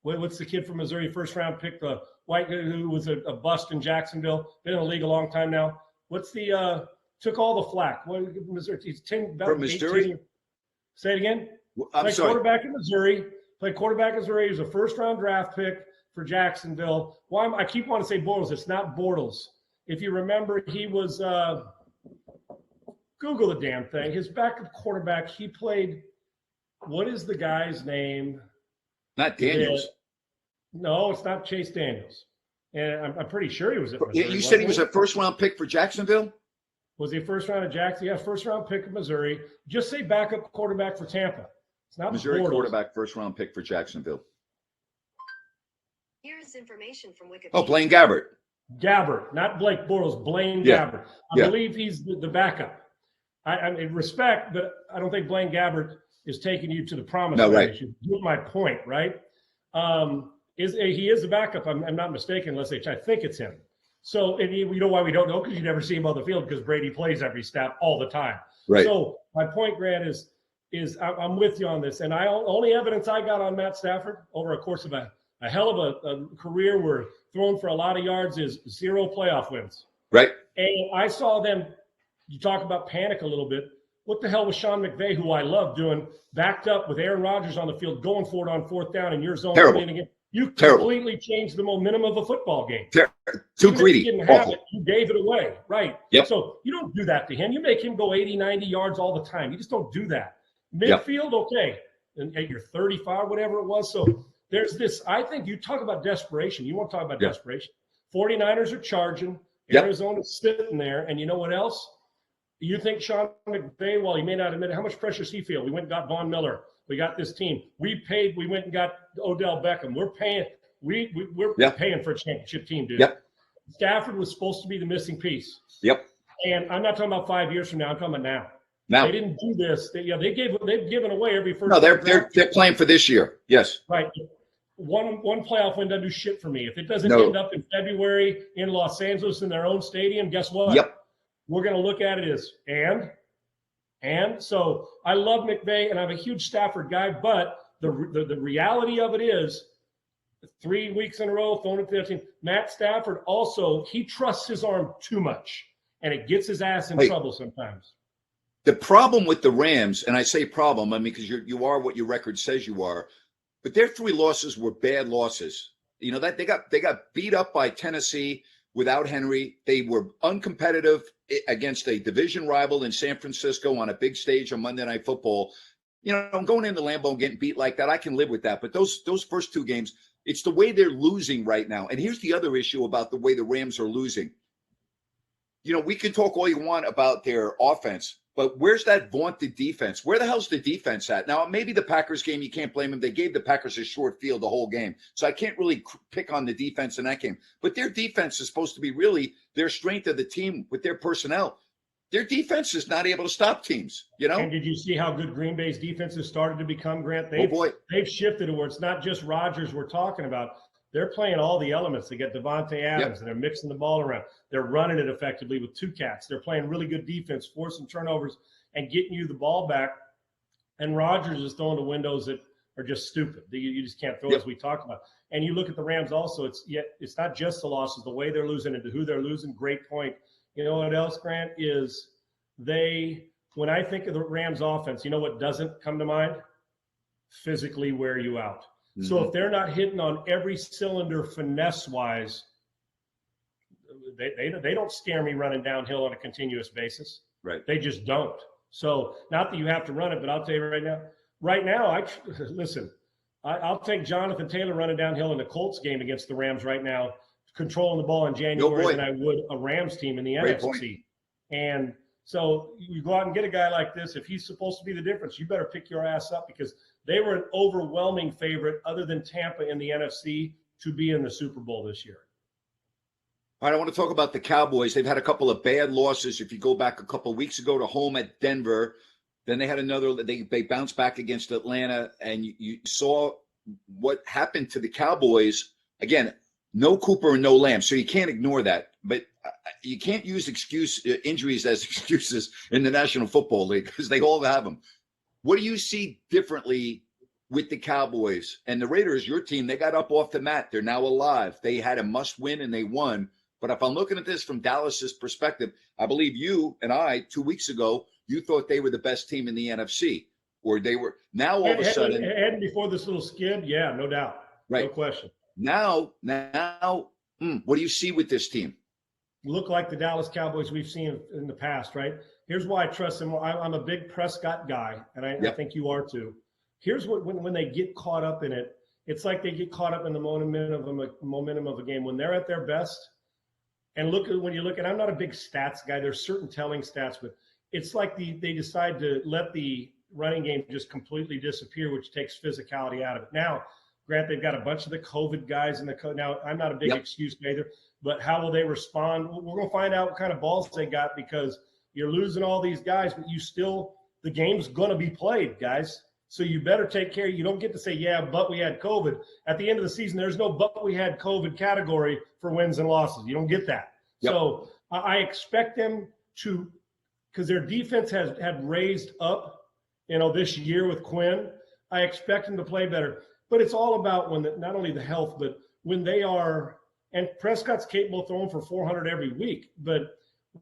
What's the kid from Missouri? First-round pick, the white guy who was a bust in Jacksonville. Been in the league a long time now. What's the took all the flack? Missouri? He's 10 from Missouri. 18. Say it again. I'm sorry. Quarterback in Missouri. Played quarterback in Missouri. He was a first-round draft pick for Jacksonville. I keep wanting to say Bortles. It's not Bortles. If you remember, he was. Google the damn thing. His backup quarterback, he played, what is the guy's name? Not Daniels. No, it's not Chase Daniels. And I'm pretty sure he was at Missouri. You said he was a first-round pick for Jacksonville? Was he a first-round at Jackson? Yeah, first-round pick of Missouri. Just say backup quarterback for Tampa. It's not Missouri Bortles. Quarterback, first-round pick for Jacksonville. Here's information from Wikipedia. Oh, Blaine Gabbert. Gabbert, not Blake Bortles, Blaine Gabbert. I believe he's the backup. I mean, respect, but I don't think Blaine Gabbert is taking you to the promised land. You get my point, right? He is the backup. I'm not mistaken, unless I think it's him. So, and you know why we don't know? Because you never see him on the field because Brady plays every snap all the time. Right. So my point, Grant, is I'm with you on this. And only evidence I got on Matt Stafford over a course of a hell of a career where thrown for a lot of yards is 0 playoff wins. Right. And I saw them. You talk about panic a little bit. What the hell was Sean McVay, who I love, doing, backed up with Aaron Rodgers on the field, going for it on 4th down in your zone? Terrible. You completely changed the momentum of a football game. Too greedy. You didn't have it. You gave it away. Right. Yep. So you don't do that to him. You make him go 80, 90 yards all the time. You just don't do that. Midfield, okay. And at your 35, whatever it was. So there's this. I think you talk about desperation. You want to talk about desperation. 49ers are charging. Arizona's sitting there. And you know what else? You think Sean McVay, while he may not admit it, how much pressure does he feel? We went and got Von Miller. We got this team. We went and got Odell Beckham. We're paying. We're paying for a championship team, dude. Yep. Stafford was supposed to be the missing piece. Yep. And I'm not talking about 5 years from now. I'm talking about now. Now they didn't do this. They've given away every first. No, they're playing for this year. Yes. Right. One playoff win doesn't do shit for me. If it doesn't end up in February in Los Angeles in their own stadium, guess what? Yep. We're going to look at it as and so I love McVay and I'm a huge Stafford guy, but the reality of it is 3 weeks in a row throwing it to the team. Matt Stafford also, he trusts his arm too much and it gets his ass in trouble sometimes. The problem with the Rams, and I say problem, I mean, because you are what your record says you are, but their 3 losses were bad losses. You know that they got beat up by Tennessee without Henry. They were uncompetitive against a division rival in San Francisco on a big stage on Monday Night Football. You know, going into Lambeau and getting beat like that, I can live with that. But those first 2 games, it's the way they're losing right now. And here's the other issue about the way the Rams are losing. You know, we can talk all you want about their offense, but where's that vaunted defense? Where the hell's the defense at? Now, maybe the Packers game, you can't blame them. They gave the Packers a short field the whole game. So I can't really pick on the defense in that game. But their defense is supposed to be really their strength of the team with their personnel. Their defense is not able to stop teams, you know? And did you see how good Green Bay's defense has started to become, Grant? They've shifted to where it's not just Rodgers we're talking about. They're playing all the elements. They got Devontae Adams, and they're mixing the ball around. They're running it effectively with 2 cats. They're playing really good defense, forcing turnovers, and getting you the ball back. And Rodgers is throwing to windows that are just stupid. You just can't throw, as we talked about. And you look at the Rams also, it's not just the losses, the way they're losing and to who they're losing. Great point. You know what else, Grant, is when I think of the Rams offense, you know what doesn't come to mind? Physically wear you out. Mm-hmm. So if they're not hitting on every cylinder finesse-wise, they don't scare me running downhill on a continuous basis. Right. They just don't. So not that you have to run it, but I'll tell you right now, I'll take Jonathan Taylor running downhill in the Colts game against the Rams right now controlling the ball in January than I would a Rams team in the Great NFC. point. And so you go out and get a guy like this. If he's supposed to be the difference, you better pick your ass up, because they were an overwhelming favorite other than Tampa in the NFC to be in the Super Bowl this year. All right, I want to talk about the Cowboys. They've had a couple of bad losses. If you go back a couple of weeks ago to home at Denver, then they had another. They bounced back against Atlanta, and you saw what happened to the Cowboys. Again, no Cooper and no Lamb, so you can't ignore that. But you can't use injuries as excuses in the National Football League, because they all have them. What do you see differently with the Cowboys and the Raiders? Your team, they got up off the mat. They're now alive. They had a must-win, and they won. But if I'm looking at this from Dallas's perspective, I believe you and I, 2 weeks ago, you thought they were the best team in the NFC, or they were. Now all of a sudden, and before this little skid, yeah, no doubt, right? No question. Now, what do you see with this team? Look like the Dallas Cowboys we've seen in the past, right? Here's why I trust them. I'm a big Prescott guy, and I think you are too. Here's what when they get caught up in it, it's like they get caught up in the momentum of a game when they're at their best. And when you look at, I'm not a big stats guy. There's certain telling stats, but it's like they decide to let the running game just completely disappear, which takes physicality out of it. Now, Grant, they've got a bunch of the COVID guys in the now. I'm not a big excuse either, but how will they respond? We're going to find out what kind of balls they got, because you're losing all these guys, but the game's going to be played, guys. So you better take care. You don't get to say, yeah, but we had COVID. At the end of the season, there's no but we had COVID category for wins and losses. You don't get that. Yep. So I expect them to, because their defense had raised up, this year with Quinn. I expect them to play better. But it's all about not only the health, but when they are, and Prescott's capable of throwing for 400 every week. But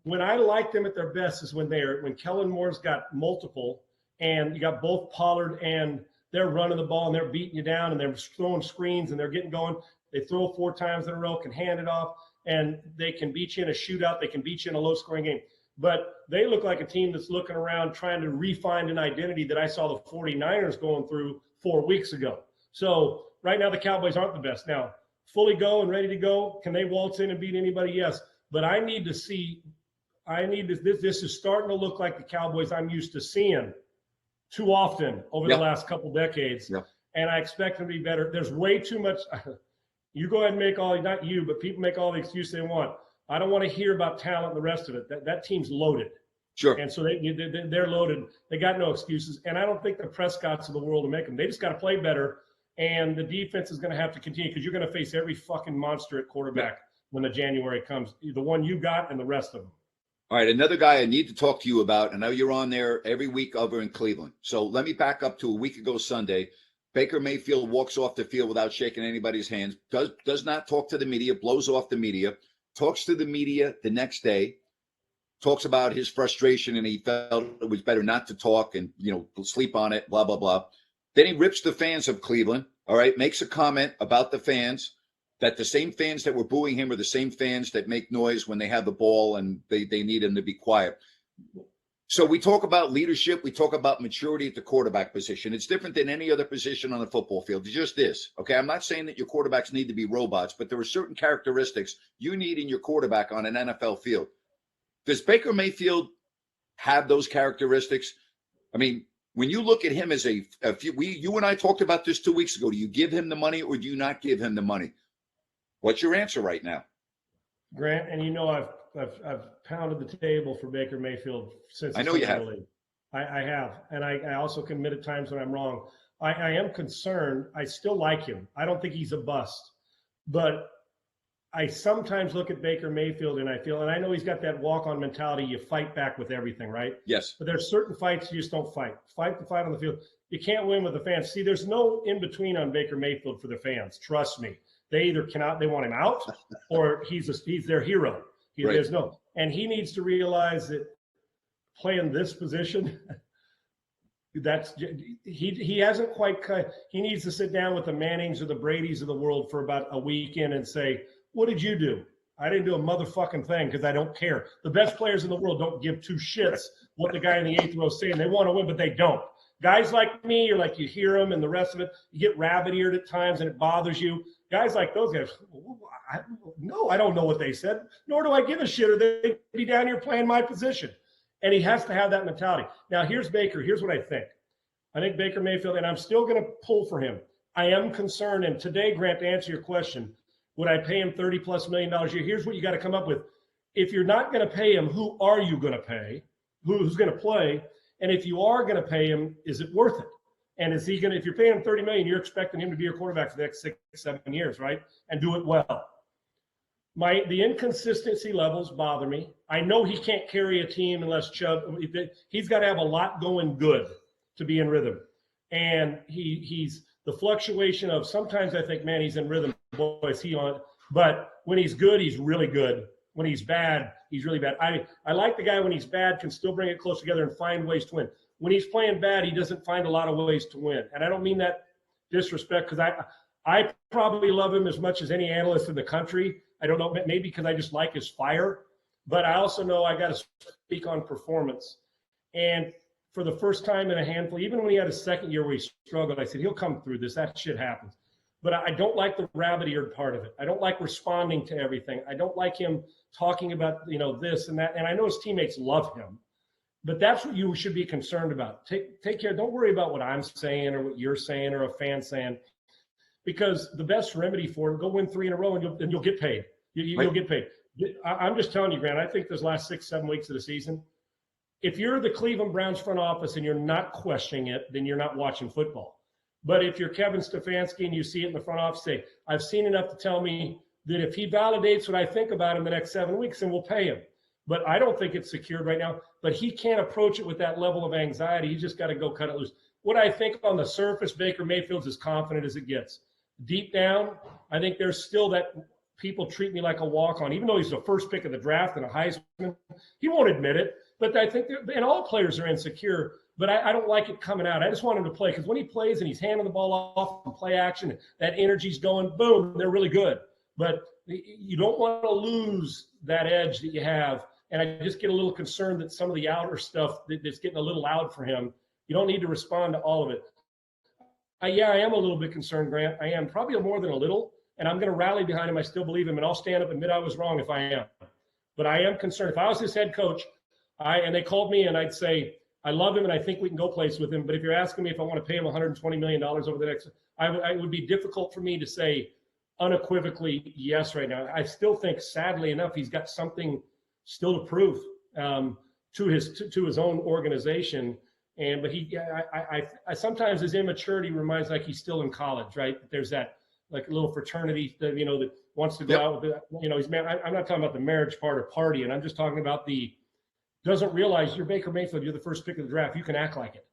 when I like them at their best is when Kellen Moore's got multiple, and you got both Pollard, and they're running the ball and they're beating you down and they're throwing screens and they're getting going. They throw 4 times in a row, can hand it off, and they can beat you in a shootout. They can beat you in a low-scoring game. But they look like a team that's looking around trying to refine an identity that I saw the 49ers going through 4 weeks ago. So right now the Cowboys aren't the best. Now, fully go and ready to go, can they waltz in and beat anybody? Yes. But I need to see – this is starting to look like the Cowboys I'm used to seeing too often over the last couple decades. And I expect them to be better. There's way too much. You go ahead and make not you, but people make all the excuses they want. I don't want to hear about talent and the rest of it. That team's loaded. Sure. And so they're loaded. They got no excuses. And I don't think the Prescotts of the world will make them. They just got to play better. And the defense is going to have to continue, because you're going to face every fucking monster at quarterback when the January comes, the one you got and the rest of them. All right, another guy I need to talk to you about. I know you're on there every week over in Cleveland. So let me back up to a week ago Sunday. Baker Mayfield walks off the field without shaking anybody's hands, does not talk to the media, blows off the media, talks to the media the next day, talks about his frustration, and he felt it was better not to talk and, sleep on it, blah, blah, blah. Then he rips the fans of Cleveland, all right, makes a comment about the fans, that the same fans that were booing him are the same fans that make noise when they have the ball and they need him to be quiet. So we talk about leadership. We talk about maturity at the quarterback position. It's different than any other position on the football field. It just is. Okay, I'm not saying that your quarterbacks need to be robots, but there are certain characteristics you need in your quarterback on an NFL field. Does Baker Mayfield have those characteristics? I mean, when you look at him as you and I talked about this 2 weeks ago. Do you give him the money or do you not give him the money? What's your answer right now? Grant, and I've pounded the table for Baker Mayfield since I know you have. I have, and I also can admit at times when I'm wrong. I am concerned. I still like him. I don't think he's a bust, but I sometimes look at Baker Mayfield and I know he's got that walk-on mentality. You fight back with everything, right? Yes. But there's certain fights you just don't fight. Fight the fight on the field. You can't win with the fans. See, there's no in-between on Baker Mayfield for the fans. Trust me. They either they want him out, or he's their hero. There's no, and he needs to realize that playing this position, he hasn't quite cut. He needs to sit down with the Mannings or the Bradys of the world for about a weekend and say, "What did you do? I didn't do a motherfucking thing because I don't care." The best players in the world don't give two shits what the guy in the 8th row is saying. They want to win, but they don't. Guys like me, or like you hear them and the rest of it, you get rabbit-eared at times and it bothers you. Guys like those guys, no, I don't know what they said, nor do I give a shit, or they'd be down here playing my position. And he has to have that mentality. Now, here's Baker. Here's what I think. I think Baker Mayfield, and I'm still going to pull for him. I am concerned, and today, Grant, to answer your question, would I pay him $30+ million a year? Here's what you got to come up with. If you're not going to pay him, who are you going to pay? Who's going to play? And if you are going to pay him, is it worth it? And is he going to, if you're paying him $30 million, you're expecting him to be your quarterback for the next 6-7 years, right? And do it well. The inconsistency levels bother me. I know he can't carry a team unless Chubb, he's got to have a lot going good to be in rhythm. And he's the fluctuation of, sometimes I think, man, he's in rhythm. Boy, is he on. But when he's good, he's really good. When he's bad, he's really bad. I like the guy when he's bad can still bring it close together and find ways to win. When he's playing bad, he doesn't find a lot of ways to win. And I don't mean that disrespect, because I probably love him as much as any analyst in the country. I don't know, maybe because I just like his fire. But I also know I got to speak on performance. And for the first time in a handful, even when he had a second year where he struggled, I said, he'll come through this. That shit happens. But I don't like the rabbit-eared part of it. I don't like responding to everything. I don't like him talking about, this and that. And I know his teammates love him. But that's what you should be concerned about. Take care. Don't worry about what I'm saying or what you're saying or a fan saying. Because the best remedy for it, go win 3 in a row and you'll get paid. You'll get paid. I'm just telling you, Grant, I think those last 6-7 weeks of the season, if you're the Cleveland Browns front office and you're not questioning it, then you're not watching football. But if you're Kevin Stefanski and you see it in the front office, say, I've seen enough to tell me that if he validates what I think about him the next 7 weeks, then we'll pay him. But I don't think it's secured right now. But he can't approach it with that level of anxiety. He's just got to go cut it loose. What I think on the surface, Baker Mayfield's as confident as it gets. Deep down, I think there's still that people treat me like a walk-on. Even though he's the first pick of the draft and a Heisman, he won't admit it. But I think, and all players are insecure, but I don't like it coming out. I just want him to play, because when he plays and he's handing the ball off and play action, that energy's going, boom, they're really good. But you don't want to lose that edge that you have. And I just get a little concerned that some of the outer stuff that's getting a little loud for him, you don't need to respond to all of it. I am a little bit concerned, Grant. I am, probably more than a little, and I'm going to rally behind him. I still believe him, and I'll stand up and admit I was wrong if I am. But I am concerned. If I was his head coach, and they called me, and I'd say, I love him, and I think we can go place with him. But if you're asking me if I want to pay him $120 million over the next, it would be difficult for me to say unequivocally yes right now. I still think, sadly enough, he's got something still to prove to his own organization. But I sometimes his immaturity reminds like he's still in college, right? There's that like a little fraternity that that wants to go out with he's I'm not talking about the marriage part or party, and I'm just talking about doesn't realize you're Baker Mayfield, you're the first pick of the draft. You can act like it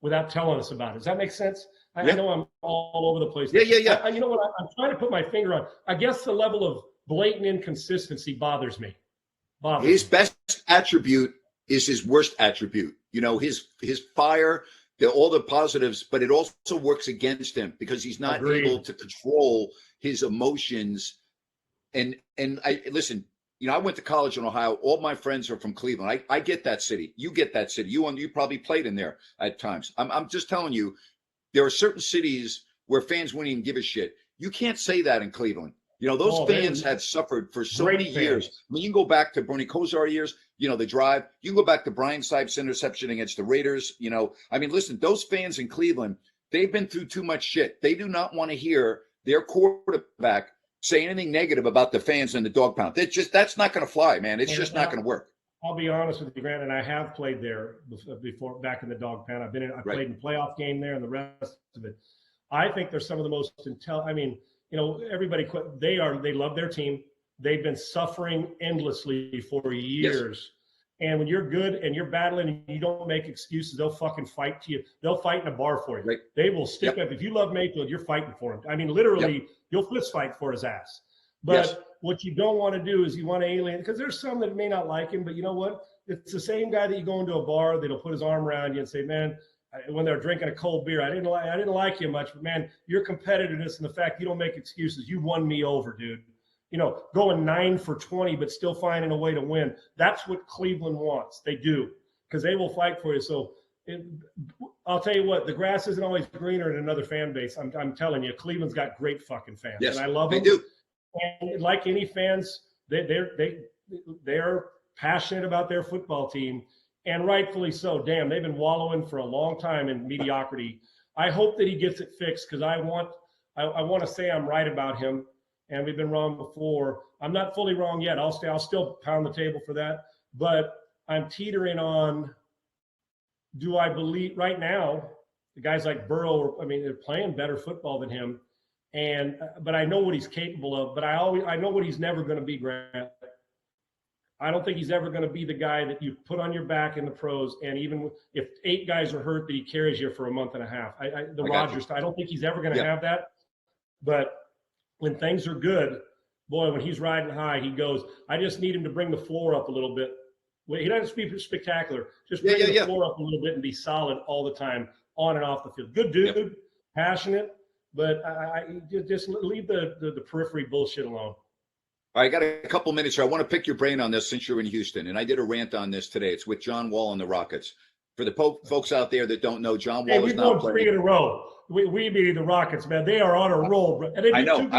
without telling us about it. Does that make sense? I know I'm all over the place. Yeah. You know what? I'm trying to put my finger on. I guess the level of blatant inconsistency bothers me. His best attribute is his worst attribute. His fire, all the positives, but it also works against him because he's not able to control his emotions. And I listen, I went to college in Ohio. All my friends are from Cleveland. I get that city. You get that city. You probably played in there at times. I'm just telling you, there are certain cities where fans wouldn't even give a shit. You can't say that in Cleveland. Those fans have suffered for so many years. I mean, you can go back to Bernie Kosar years, the drive. You can go back to Brian Sipes' interception against the Raiders. I mean, listen, those fans in Cleveland, they've been through too much shit. They do not want to hear their quarterback say anything negative about the fans in the dog pound. That's not going to fly, man. It's just not going to work. I'll be honest with you, Grant, and I have played there before, back in the dog pound. I played in playoff game there and the rest of it. I think they're some of the most everybody quit. They love their team. They've been suffering endlessly for years. Yes. And when you're good and you're battling and you don't make excuses, they'll fucking fight to you. They'll fight in a bar for you. Right. They will stick up. If you love Mayfield, you're fighting for him. I mean, literally, you'll fist fight for his ass. But what you don't want to do is you want to alienate, because there's some that may not like him, but you know what? It's the same guy that you go into a bar that'll put his arm around you and say, man, when they're drinking a cold beer, I didn't like you much, but man, your competitiveness and the fact you don't make excuses, you won me over, dude. Going 9 for 20, but still finding a way to win. That's what Cleveland wants. They do, because they will fight for you. So I'll tell you what, the grass isn't always greener in another fan base. I'm telling you, Cleveland's got great fucking fans, Yes, and I love they them. do. And like any fans, they're passionate about their football team, and rightfully so. Damn, they've been wallowing for a long time in mediocrity. I hope that he gets it fixed, because I want to say I'm right about him, and we've been wrong before. I'm not fully wrong yet. I'll still pound the table for that, but I'm teetering on. Do I believe right now the guys like Burrow? I mean, they're playing better football than him, but I know what he's capable of. But I know what he's never going to be, Grant. I don't think he's ever going to be the guy that you put on your back in the pros, and even if 8 guys are hurt, that he carries you for a month and a half. The Rodgers, I don't think he's ever going to have that. But when things are good, boy, when he's riding high, he goes. I just need him to bring the floor up a little bit. He doesn't be spectacular. Just bring the floor up a little bit and be solid all the time, on and off the field. Good dude, passionate, but I just leave the periphery bullshit alone. All right, I got a couple minutes here. I want to pick your brain on this since you're in Houston, and I did a rant on this today. It's with John Wall and the Rockets. For the folks out there that don't know, John Wall is not playing. 3 in a row. We beat the Rockets, man. They are on a roll, bro. And I know.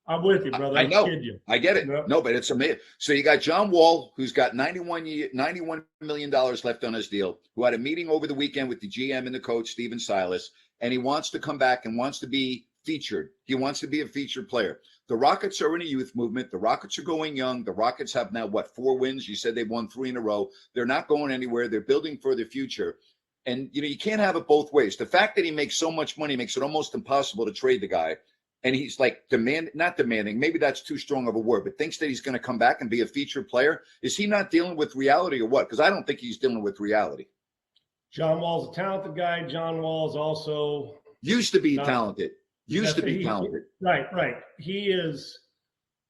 I'm with you, brother. I know. Kid you. I get it. No, but it's amazing. So you got John Wall, who's got $91 million left on his deal, who had a meeting over the weekend with the GM and the coach, Steven Silas, and he wants to come back and wants to be featured. He wants to be a featured player. The Rockets are in a youth movement. The Rockets are going young. The Rockets have now, 4 wins? You said they won 3 in a row. They're not going anywhere. They're building for the future. And, you can't have it both ways. The fact that he makes so much money makes it almost impossible to trade the guy. And he's like not demanding, maybe that's too strong of a word, but thinks that he's going to come back and be a featured player. Is he not dealing with reality or what? Because I don't think he's dealing with reality. John Wall's a talented guy. John Wall's also used to be talented. Right. He is.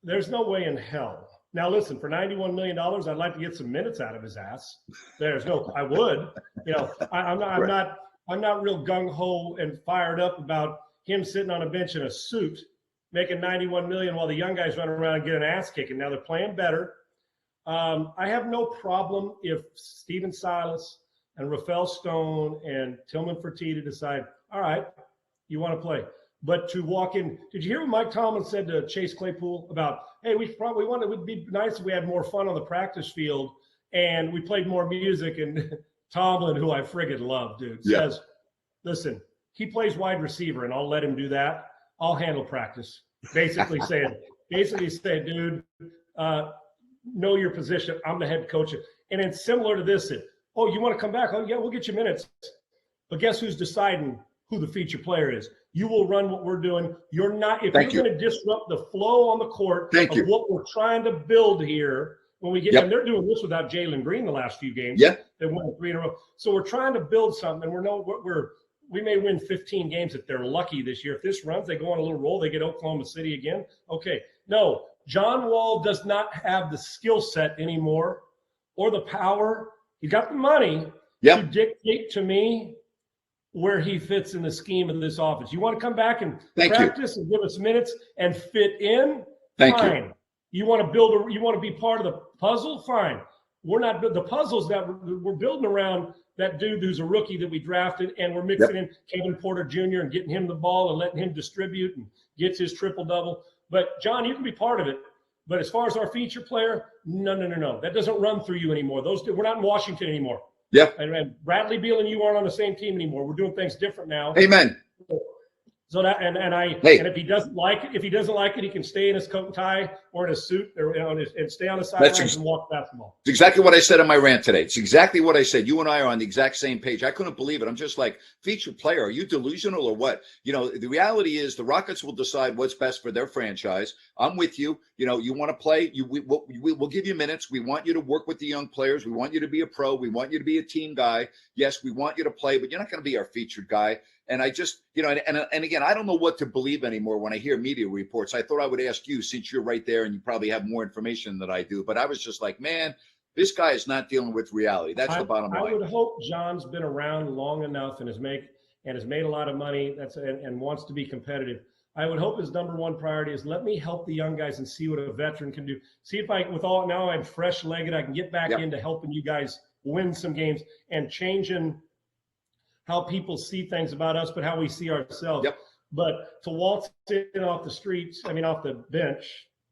There's no way in hell. Now, listen, for $91 million, I'd like to get some minutes out of his ass. I would. I'm not real gung ho and fired up about him sitting on a bench in a suit, making $91 million while the young guys run around and get an ass kicking. Now they're playing better. I have no problem if Steven Silas and Rafael Stone and Tillman Fertitta decide, all right, you want to play. But to walk in, did you hear what Mike Tomlin said to Chase Claypool about, hey, it would be nice if we had more fun on the practice field and we played more music? And Tomlin, who I friggin' love, dude, says, listen, he plays wide receiver, and I'll let him do that. I'll handle practice. Basically saying, dude, know your position. I'm the head coach. And it's similar to this. You want to come back? Oh, yeah, we'll get you minutes. But guess who's deciding who the feature player is? You will run what we're doing. You're not. If you're going to disrupt the flow on the court of what we're trying to build here, when we get and they're doing this without Jalen Green the last few games. Yeah, they won 3 in a row. So we're trying to build something, and we may win 15 games if they're lucky this year. If this runs, they go on a little roll, they get Oklahoma City again. Okay. No, John Wall does not have the skill set anymore or the power. He got the money to dictate to me where he fits in the scheme of this offense. You want to come back and practice and give us minutes and fit in? Fine. You want to be part of the puzzle? Fine. We're not the puzzles that we're building around that dude who's a rookie that we drafted, and we're mixing in Kevin Porter Jr. and getting him the ball and letting him distribute and gets his triple-double. But, John, you can be part of it. But as far as our feature player, no. That doesn't run through you anymore. We're not in Washington anymore. Yeah. And Bradley Beal and you aren't on the same team anymore. We're doing things different now. Amen. So that and if he doesn't like it, he can stay in his coat and tie or in his suit and stay on the sidelines and watch basketball. It's exactly what I said in my rant today. It's exactly what I said. You and I are on the exact same page. I couldn't believe it. I'm just like, featured player, are you delusional or what? The reality is the Rockets will decide what's best for their franchise. I'm with you. You want to play, we'll give you minutes. We want you to work with the young players. We want you to be a pro. We want you to be a team guy. Yes, we want you to play, but you're not going to be our featured guy. And I just, and again, I don't know what to believe anymore when I hear media reports. I thought I would ask you, since you're right there and you probably have more information than I do. But I was just like, man, this guy is not dealing with reality. That's the bottom line. I would hope John's been around long enough and has made a lot of money and wants to be competitive. I would hope his number one priority is let me help the young guys and see what a veteran can do. See if now I'm fresh-legged, I can get back into helping you guys win some games and changing how people see things about us, but how we see ourselves. Yep. But to waltz in off the streets, off the bench,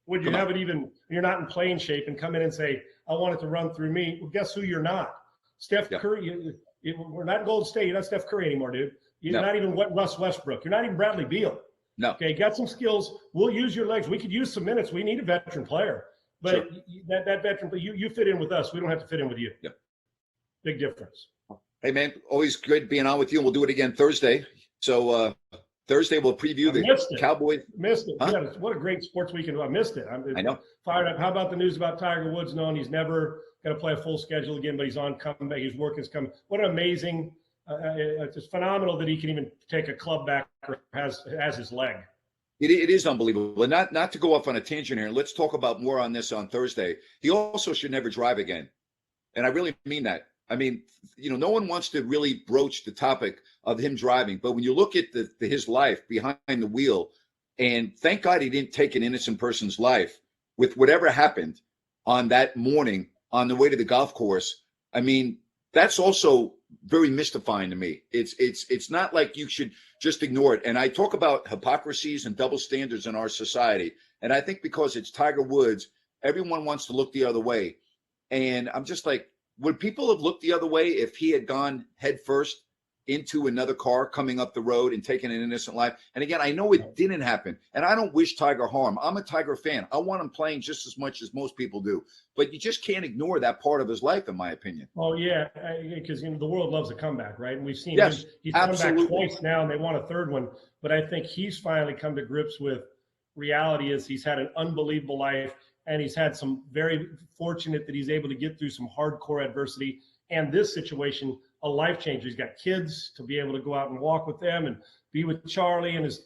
would you have it even, you're not in playing shape, and come in and say, I want it to run through me? Well, guess who you're not? Steph Curry. We're not Golden State. You're not Steph Curry anymore, dude. You're not even Russ Westbrook. You're not even Bradley Beal. No. Okay, got some skills. We'll use your legs. We could use some minutes. We need a veteran player. But that veteran, you fit in with us. We don't have to fit in with you. Yep. Big difference. Hey, man, always good being on with you. We'll do it again Thursday. So Thursday we'll preview the Cowboys. Missed it. Huh? Yeah, what a great sports weekend. I missed it. I know. Fired up. How about the news about Tiger Woods knowing he's never going to play a full schedule again, but he's on comeback. His work is coming. What an amazing it's phenomenal that he can even take a club back or has his leg. It is unbelievable. Not to go off on a tangent here, and let's talk about more on this on Thursday. He also should never drive again. And I really mean that. I mean, no one wants to really broach the topic of him driving. But when you look at his life behind the wheel, and thank God he didn't take an innocent person's life with whatever happened on that morning on the way to the golf course. I mean, that's also very mystifying to me. It's not like you should just ignore it. And I talk about hypocrisies and double standards in our society. And I think because it's Tiger Woods, everyone wants to look the other way. And I'm just like, would people have looked the other way if he had gone head first into another car coming up the road and taken an innocent life? And again, I know it didn't happen, and I don't wish Tiger harm. I'm a Tiger fan. I want him playing just as much as most people do. But you just can't ignore that part of his life, in my opinion. Oh, yeah, because the world loves a comeback, right? And we've seen he's come back twice now, and they want a third one. But I think he's finally come to grips with reality is he's had an unbelievable life. And he's had some very fortunate that he's able to get through some hardcore adversity. And this situation, a life changer. He's got kids to be able to go out and walk with them and be with Charlie and his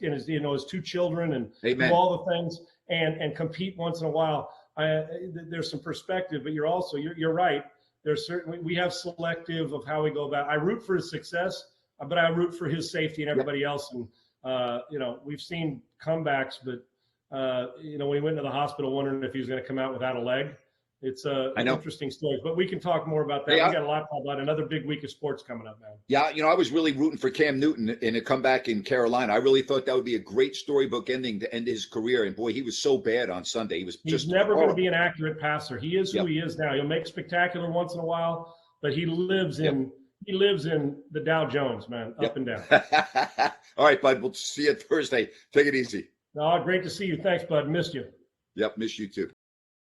two children and do all the things and compete once in a while. There's some perspective, but you're right. There's certainly, we have selective of how we go about. I root for his success, but I root for his safety and everybody else. And we've seen comebacks, but when he went into the hospital wondering if he was going to come out without a leg. It's an interesting story, but we can talk more about that. We got a lot about another big week of sports coming up, man. Yeah, I was really rooting for Cam Newton in a comeback in Carolina. I really thought that would be a great storybook ending to end his career. And boy, he was so bad on Sunday. He's never going to be an accurate passer. He is who he is now. He'll make spectacular once in a while, but he lives in the Dow Jones, man, up and down. All right, bud. We'll see you Thursday. Take it easy. Oh, great to see you. Thanks, bud. Missed you. Yep, miss you too.